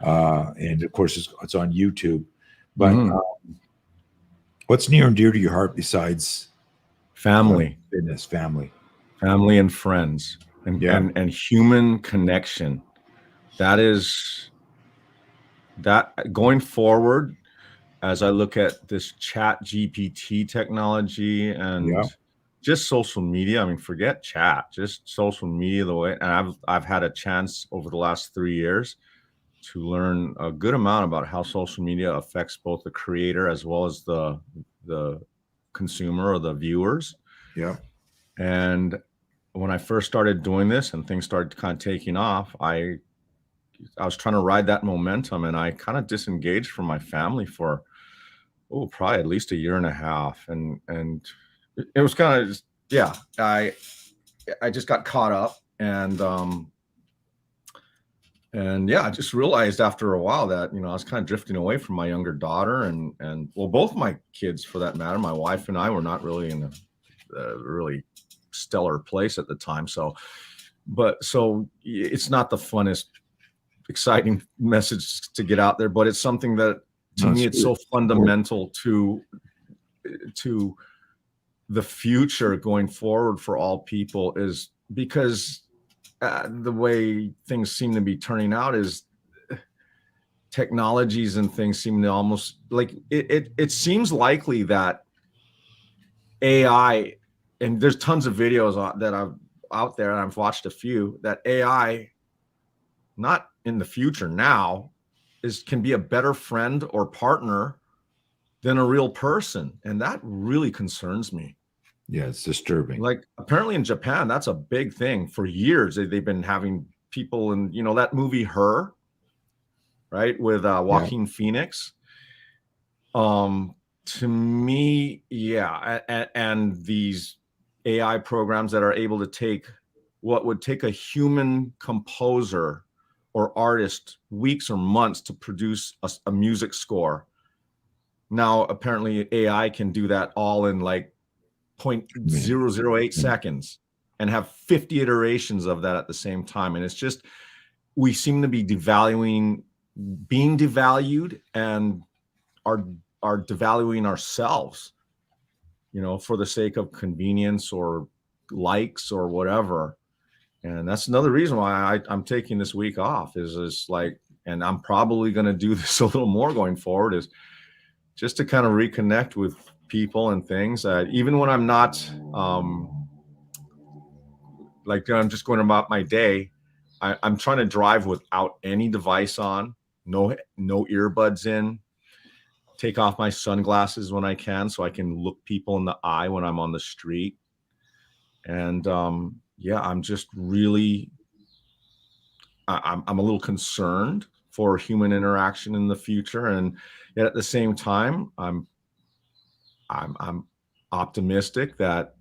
And of course it's on YouTube. But what's near and dear to your heart besides family, fitness, family and friends, and human connection? That is that going forward. as I look at this chat GPT technology and Yeah. just social media, I mean, forget chat, just social media, the way, and I've had a chance over the last 3 years to learn a good amount about how social media affects both the creator as well as the consumer or the viewers. Yeah. And when I first started doing this and things started kind of taking off, I was trying to ride that momentum, and I kind of disengaged from my family for probably at least a year and a half, and it was kind of just, yeah, I just got caught up, and yeah, I just realized after a while that I was kind of drifting away from my younger daughter, and well, both my kids for that matter. My wife and I were not really in a really stellar place at the time, so it's not the funnest, exciting message to get out there, but it's something that to me it's so fundamental to the future going forward for all people, is because the way things seem to be turning out is technologies and things seem to almost like it seems likely that AI, and there's tons of videos that I've out there, and I've watched a few, that AI, not in the future now, can be a better friend or partner than a real person. And that really concerns me. Yeah, it's disturbing. Like, apparently in Japan, that's a big thing. For years, they've been having people, and that movie Her, right, with Joaquin Phoenix. To me, yeah, and these AI programs that are able to take what would take a human composer or artist weeks or months to produce a music score. Now, apparently, AI can do that all in like 0.008 seconds and have 50 iterations of that at the same time. And it's just, we seem to be being devalued, and are devaluing ourselves, for the sake of convenience or likes or whatever. And that's another reason why I'm taking this week off, is like, and I'm probably going to do this a little more going forward, is just to kind of reconnect with people and things. Even when I'm not, like, I'm just going about my day, I'm trying to drive without any device on, no earbuds in, take off my sunglasses when I can, so I can look people in the eye when I'm on the street. And yeah, I'm just really, I'm a little concerned for human interaction in the future, and yet at the same time, I'm optimistic that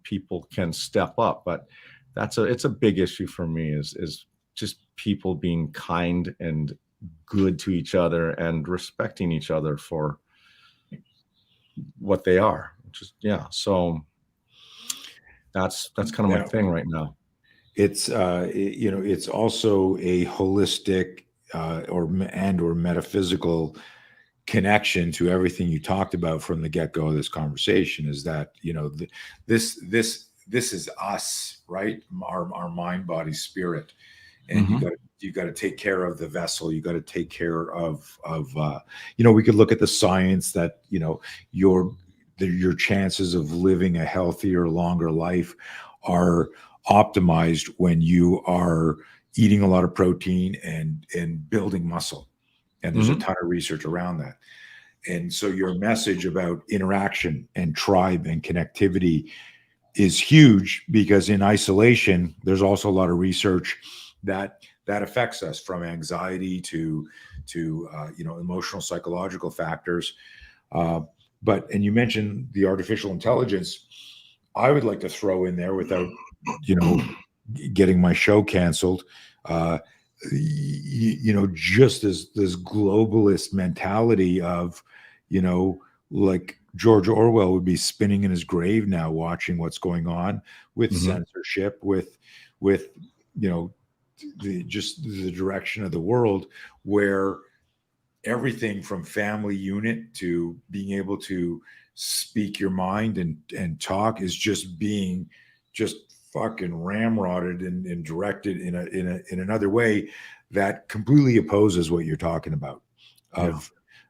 people can step up. But it's a big issue for me, is just people being kind and good to each other and respecting each other for what they are. So that's kind of my thing right now. It's it's also a holistic or metaphysical connection to everything you talked about from the get-go of this conversation, is that this is us, right? Our mind, body, spirit. And you got to take care of the vessel. You got to take care of we could look at the science that your chances of living a healthier, longer life are optimized when you are eating a lot of protein and building muscle. And there's a ton of research around that. And so your message about interaction and tribe and connectivity is huge, because in isolation, there's also a lot of research that affects us, from anxiety to emotional, psychological factors. And you mentioned the artificial intelligence. I would like to throw in there, without getting my show canceled, just this globalist mentality of, like George Orwell would be spinning in his grave now, watching what's going on with censorship, with the direction of the world, where everything from family unit to being able to speak your mind and talk is just being fucking ramrodded and directed in another way that completely opposes what you're talking about,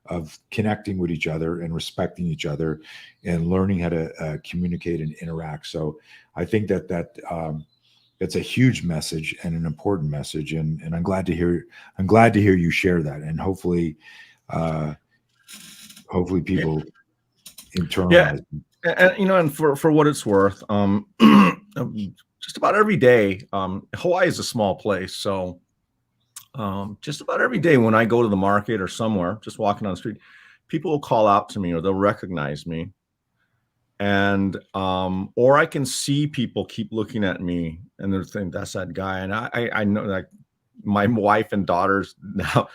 of connecting with each other and respecting each other and learning how to communicate and interact. So I think that that's a huge message and an important message, and I'm glad to hear you share that, and hopefully people Yeah, internalize. and and for what it's worth, just about every day, Hawaii is a small place, so just about every day when I go to the market or somewhere, just walking on the street, people will call out to me or they'll recognize me, and or I can see people keep looking at me and they're thinking that's that guy, and I know, like, my wife and daughters now,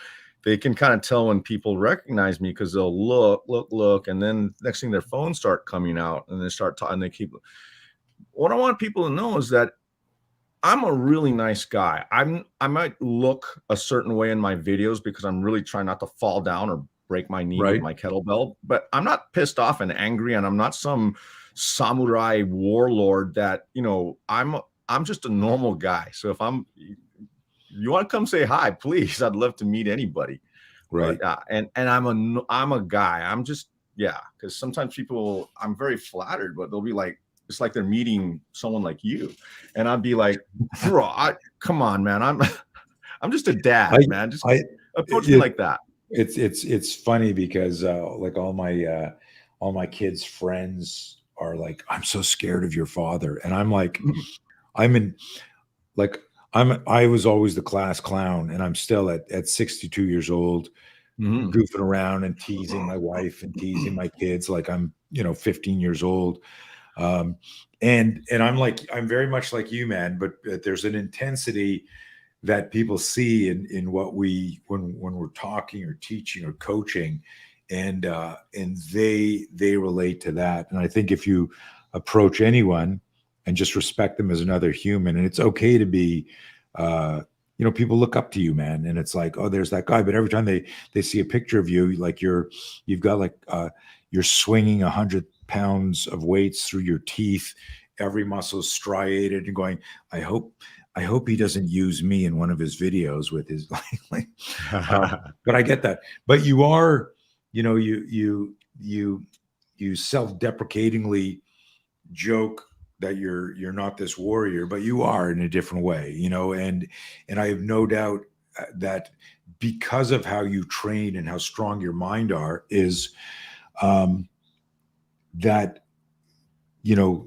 they can kind of tell when people recognize me because they'll look, and then next thing their phones start coming out and they start talking. They keep. What I want people to know is that I'm a really nice guy. I might look a certain way in my videos because I'm really trying not to fall down or break my knee with Right. my kettlebell, but I'm not pissed off and angry, and I'm not some samurai warlord that, I'm just a normal guy. So if you want to come say hi, please. I'd love to meet anybody. Right. But and I'm a guy. I'm just, yeah, because sometimes people, I'm very flattered, but they'll be like, it's like they're meeting someone like you, and I'd be like, bro, come on, man, I'm just a dad, man. Just I approach me like that. it's funny because like all my kids' friends are like, I'm so scared of your father, and I'm like, I'm in like I was always the class clown, and I'm still at 62 years old, Mhm. goofing around and teasing my wife and teasing my kids like I'm 15 years old. um, and I'm very much like you, man, but there's an intensity that people see in what when we're talking or teaching or coaching, and they relate to that. And I think if you approach anyone and just respect them as another human, and it's okay to be people look up to you, man, and it's like, oh, there's that guy, but every time they see a picture of you, like you've got like you're swinging 100 pounds of weights through your teeth, every muscle is striated, and going, I hope he doesn't use me in one of his videos with his but I get that. But you are, you self-deprecatingly joke that you're not this warrior, but you are in a different way, and I have no doubt that because of how you train and how strong your mind is, that you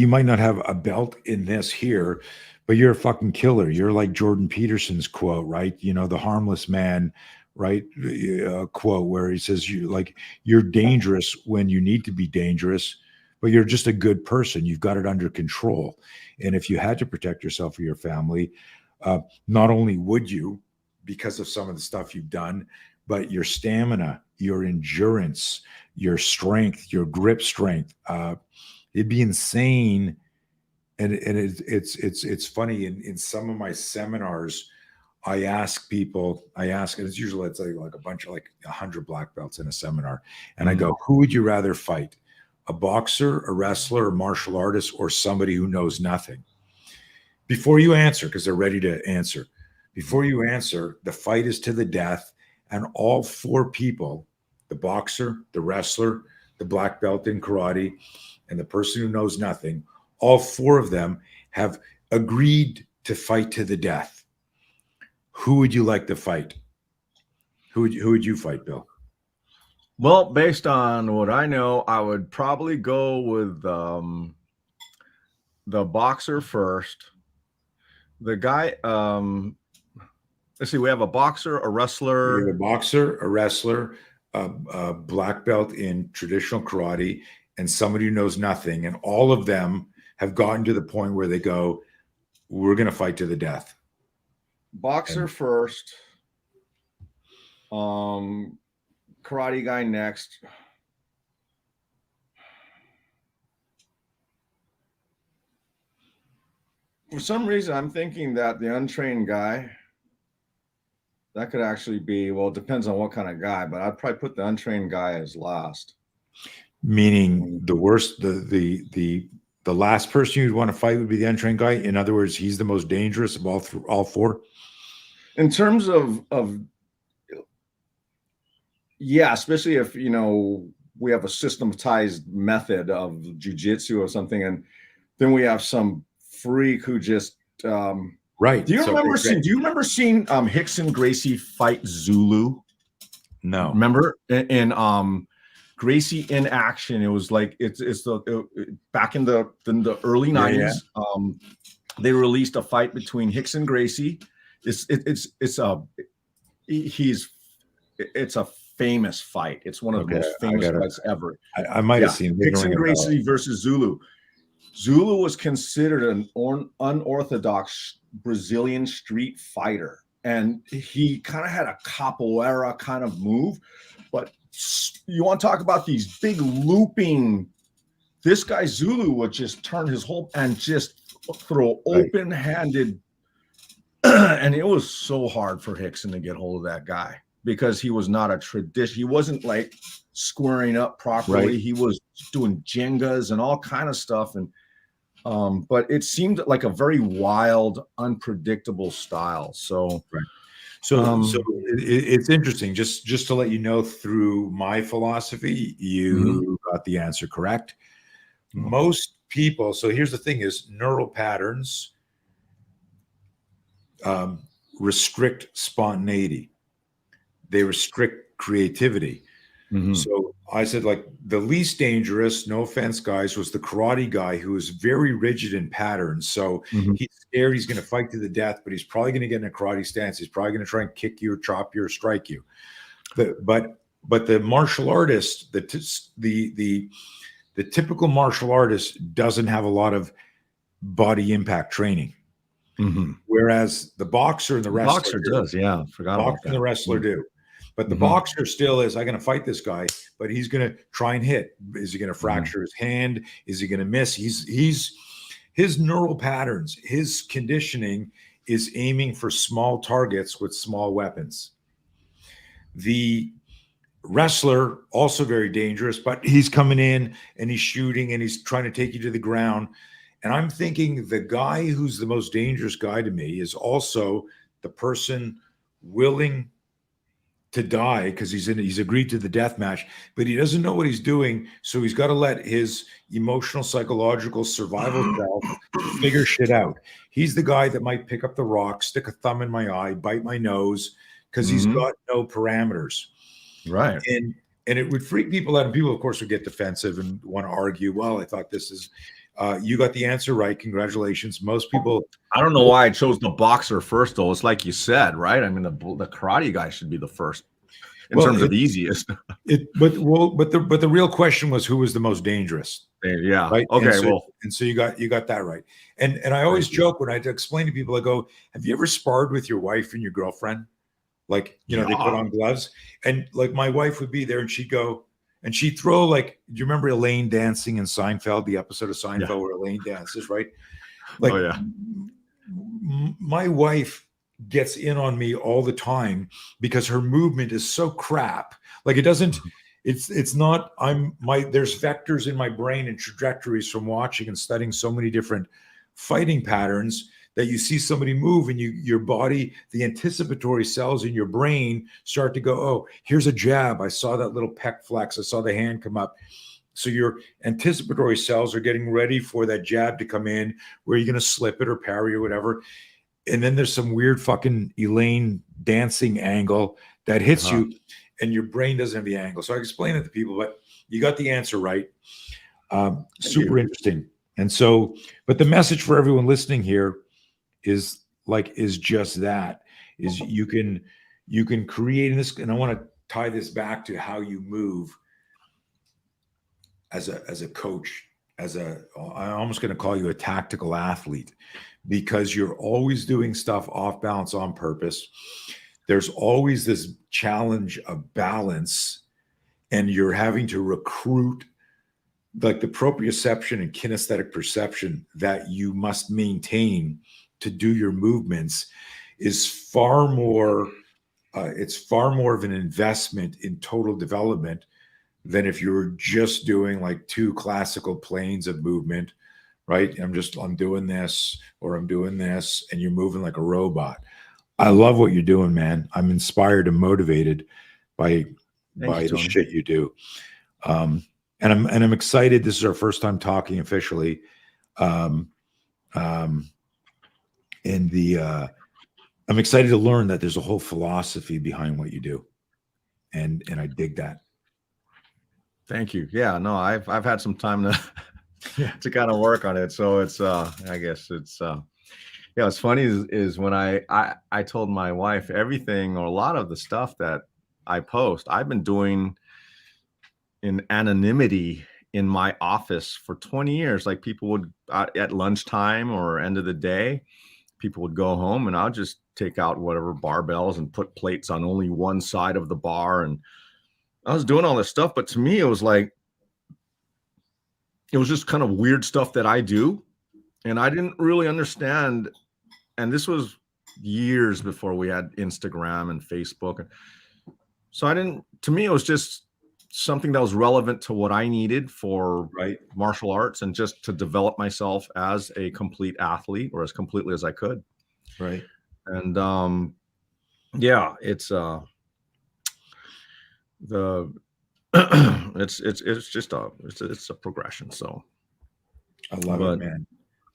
might not have a belt in this here, but you're a fucking killer. You're like Jordan Peterson's quote, right? The harmless man, right? Quote where he says, you're dangerous when you need to be dangerous, but you're just a good person. You've got it under control. And if you had to protect yourself or your family, not only would you, because of some of the stuff you've done, but your stamina, your endurance, your strength, your grip strength, it'd be insane. And it's funny in some of my seminars, I ask, and it's usually like a bunch of like 100 black belts in a seminar, and I go, who would you rather fight, a boxer, a wrestler, a martial artist, or somebody who knows nothing? Before you answer, because they're ready to answer, before you answer, the fight is to the death, and all four people, the boxer, the wrestler, the black belt in karate, and the person who knows nothing, all four of them have agreed to fight to the death. Who would you like to fight? Who would you fight, Bill? Well, based on what I know, I would probably go with the boxer first. The guy, let's see, we have a boxer, a You wrestler. have a boxer, a wrestler, a black belt in traditional karate, and somebody who knows nothing, and all of them have gotten to the point where they go, we're going to fight to the death. Boxer first, karate guy next. For some reason, I'm thinking that the untrained guy, that could actually be, well, it depends on what kind of guy, but I'd probably put the untrained guy as last. Meaning the worst, the last person you'd want to fight would be the untrained guy. In other words, he's the most dangerous of all four. In terms of Yeah, especially if, you know, we have a systematized method of jujitsu or something, and then we have some freak who just Right. do you So remember seeing Hickson Gracie fight Zulu? no. Remember in Gracie in action? It was like back in the early Yeah, yeah. 90s. They released a fight between Hickson Gracie. He's it's a famous fight. It's one of the Okay. most I famous gotta. fights ever. I might have Yeah, seen. It. Doesn't Hickson ring a bell. Gracie versus Zulu. Zulu was considered an unorthodox Brazilian street fighter, and he kind of had a capoeira kind of move. But you want to talk about these big looping? This guy Zulu would just turn his whole and just throw Right. open-handed, and it was so hard for Hickson to get hold of that guy because he was not a tradition. He wasn't like squaring up properly. Right. He was doing jengas and all kind of stuff, and but it seemed like a very wild, unpredictable style. So, Right. So it's interesting. Just to let you know, through my philosophy, you got the answer correct. Most people. So here's the thing: is neural patterns restrict spontaneity. They restrict creativity. So I said, like, the least dangerous, no offense, guys, was the karate guy who was very rigid in patterns. So he's scared he's going to fight to the death, but he's probably going to get in a karate stance. He's probably going to try and kick you or chop you or strike you. But the martial artist, the typical martial artist doesn't have a lot of body impact training. Whereas the boxer and the wrestler does, yeah. Forgot about that. The wrestler do. But the boxer still is, I'm going to fight this guy, but he's going to try and hit. Is he going to fracture his hand? Is he going to miss? His neural patterns, his conditioning is aiming for small targets with small weapons. The wrestler, also very dangerous, but he's coming in and he's shooting and he's trying to take you to the ground. And I'm thinking the guy who's the most dangerous guy to me is also the person willing to die because he's agreed to the death match, but he doesn't know what he's doing. So he's got to let his emotional, psychological survival self figure shit out. He's the guy that might pick up the rock, stick a thumb in my eye, bite my nose because he's got no parameters. Right. And it would freak people out. And people, of course, would get defensive and want to argue. Well, I thought this is, you got the answer right. Congratulations. Most people. I don't know why I chose the boxer first, though. It's like you said, right? I mean, the karate guy should be the first in terms of the easiest. But the real question was who was the most dangerous. Yeah. Right. Okay. And so you got that right. And I always joke when I explain to people, I go, have you ever sparred with your wife and your girlfriend? Like, you know, they put on gloves, and like my wife would be there and she'd go and she'd throw, like, do you remember Elaine dancing in Seinfeld, the episode of Seinfeld where Elaine dances, right? Like, my wife gets in on me all the time because her movement is so crap. Like, it doesn't, it's not, there's vectors in my brain and trajectories from watching and studying so many different fighting patterns that you see somebody move and your body, the anticipatory cells in your brain start to go, oh, here's a jab. I saw that little pec flex. I saw the hand come up. So your anticipatory cells are getting ready for that jab to come in where you're going to slip it or parry or whatever. And then there's some weird fucking Elaine dancing angle that hits you and your brain doesn't have the angle. So I explain it to people, but you got the answer right. Super interesting. And so, but the message for everyone listening here is just that, is you can create this. And I want to tie this back to how you move as a coach, I'm almost going to call you a tactical athlete, because you're always doing stuff off balance on purpose. There's always this challenge of balance, and you're having to recruit like the proprioception and kinesthetic perception that you must maintain to do your movements is far more, it's far more of an investment in total development than if you're just doing like two classical planes of movement, right? I'm doing this or I'm doing this, and you're moving like a robot. I love what you're doing, man. I'm inspired and motivated by Thank by you, the Tony. shit you do. And I'm excited. This is our first time talking officially. Um, um, and I'm excited to learn that there's a whole philosophy behind what you do, and I dig that. Thank you. Yeah, no, I've had some time to Yeah. to kind of work on it. So it's I guess it's yeah, what's funny is when I told my wife everything or a lot of the stuff that I post, I've been doing in anonymity in my office for 20 years. Like people would at lunchtime or end of the day, people would go home and I'll just take out whatever barbells and put plates on only one side of the bar. And I was doing all this stuff, but to me, it was just kind of weird stuff that I do. And I didn't really understand. And this was years before we had Instagram and Facebook. So to me, it was just something that was relevant to what I needed for Right. martial arts and just to develop myself as a complete athlete or as completely as I could. Right. And yeah, it's it's just a progression. So I love it, man.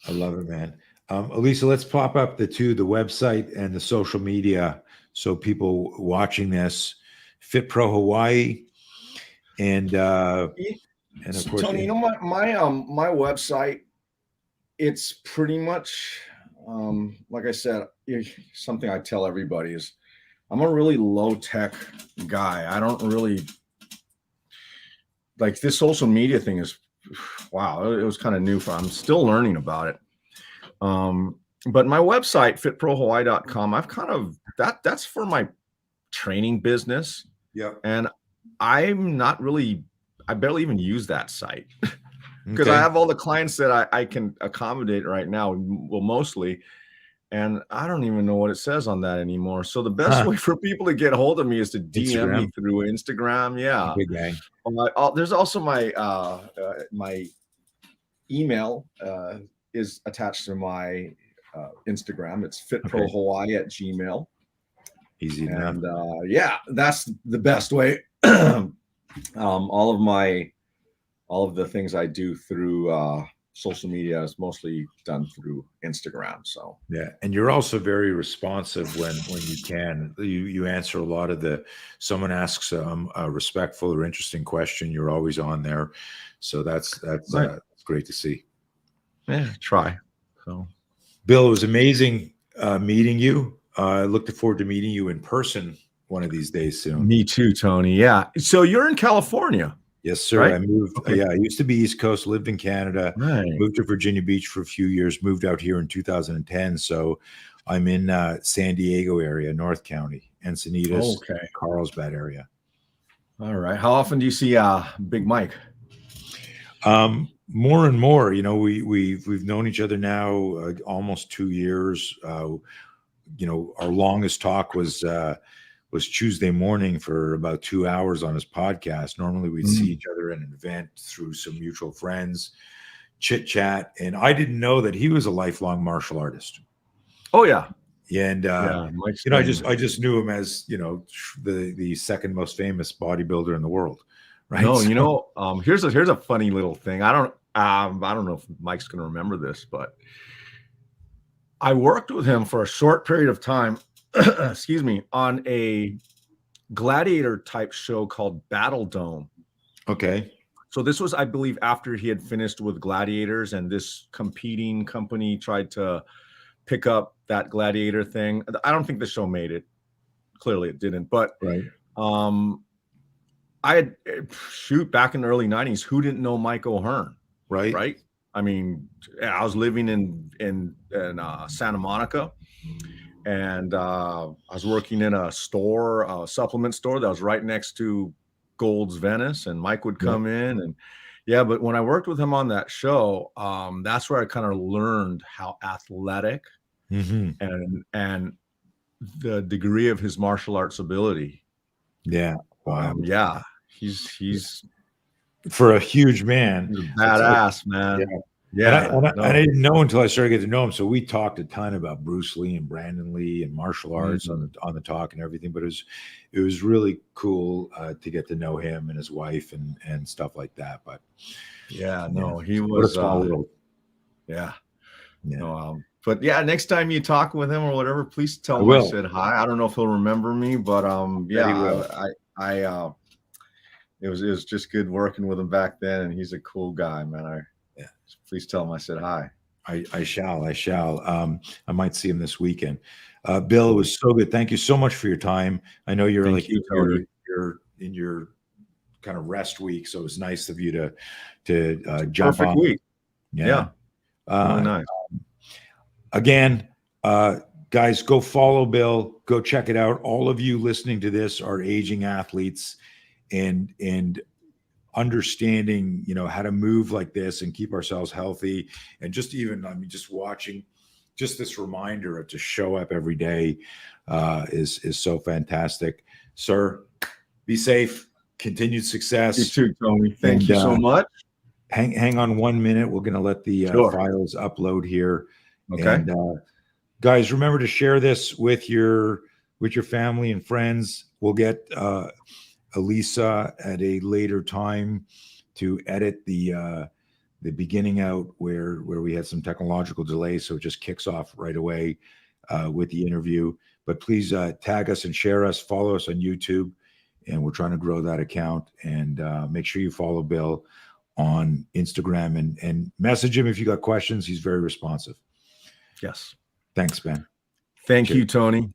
I love it, man. Elisa, let's pop up the website and the social media. So people watching this, Fit Pro Hawaii, and of course, Tony, you know, my website, it's pretty much like I said, something I tell everybody is I'm a really low tech guy. I don't really like this social media thing is wow, it was kind of new I'm still learning about it. But my website, fitprohawaii.com, I've kind of that's for my training business. Yeah. And I barely even use that site because I have all the clients that I can accommodate right now. Well, mostly. And I don't even know what it says on that anymore. So the best way for people to get a hold of me is to DM me through Instagram. Yeah. Big gang. There's also my my email is attached to my Instagram. It's fitprohawaii@gmail.com. Easy enough. And yeah, that's the best way. All of the things I do through social media is mostly done through Instagram. So yeah, and you're also very responsive when you can. You answer a lot of someone asks a respectful or interesting question, you're always on there. So that's right. Great to see. Yeah, try. So Bill, it was amazing meeting you. I look forward to meeting you in person one of these days soon. Me too, Tony. Yeah. So you're in California. Yes, sir. Right? I moved. Okay. Yeah, I used to be East Coast, lived in Canada, moved to Virginia Beach for a few years, moved out here in 2010. So I'm in San Diego area, North County, Encinitas, Carlsbad area. All right. How often do you see Big Mike? More and more. You know, we've known each other now almost 2 years. You know, our longest talk was Tuesday morning for about 2 hours on his podcast. Normally we'd see each other at an event through some mutual friends, chit chat. And I didn't know that he was a lifelong martial artist. Oh yeah. And, you know, I just knew him as, you know, the second most famous bodybuilder in the world. Right. No, you know, here's a funny little thing. I don't know if Mike's going to remember this, but I worked with him for a short period of time, excuse me, on a gladiator type show called Battle Dome. Okay. So this was, I believe, after he had finished with Gladiators, and this competing company tried to pick up that Gladiator thing. I don't think the show made it. Clearly it didn't. But right. I had back in the early 90s, who didn't know Mike O'Hearn? Right. Right. I mean, I was living in Santa Monica, and I was working in a store, a supplement store that was right next to Gold's Venice, and Mike would come in, and but when I worked with him on that show, that's where I kind of learned how athletic and the degree of his martial arts ability. Yeah. Wow. He's for a huge man, he's a badass, man. Yeah, And no. I didn't know until I started getting to know him. So we talked a ton about Bruce Lee and Brandon Lee and martial arts on the talk and everything. But it was really cool to get to know him and his wife and stuff like that. But yeah, no, he what a was small world. yeah. Yeah. No, but yeah, next time you talk with him or whatever, please tell I him I will. said hi. I don't know if he'll remember me, but Bet he yeah, will. I it was just good working with him back then, and he's a cool guy, man. Yeah. Please tell him I said hi. I shall. I might see him this weekend. Bill, it was so good. Thank you so much for your time. I know you're Thank you, Tony. you're in your kind of rest week, so it was nice of you to jump Perfect on. week. Yeah. Really nice. Again, guys, go follow Bill. Go check it out. All of you listening to this are aging athletes, and understanding, how to move like this and keep ourselves healthy, and just even, just watching, just this reminder of to show up every day is so fantastic. Sir, be safe. Continued success. You too, Tony. Thank you so much. Hang on 1 minute. We're going to let the Sure. files upload here. Okay. And guys, remember to share this with your family and friends. We'll get Elisa at a later time to edit the beginning out where we had some technological delays, so it just kicks off right away with the interview. But please tag us and share us, follow us on YouTube, and we're trying to grow that account. And make sure you follow Bill on Instagram and message him if you got questions. He's very responsive. Yes. Thanks, Ben. Thank Cheers. you, Tony.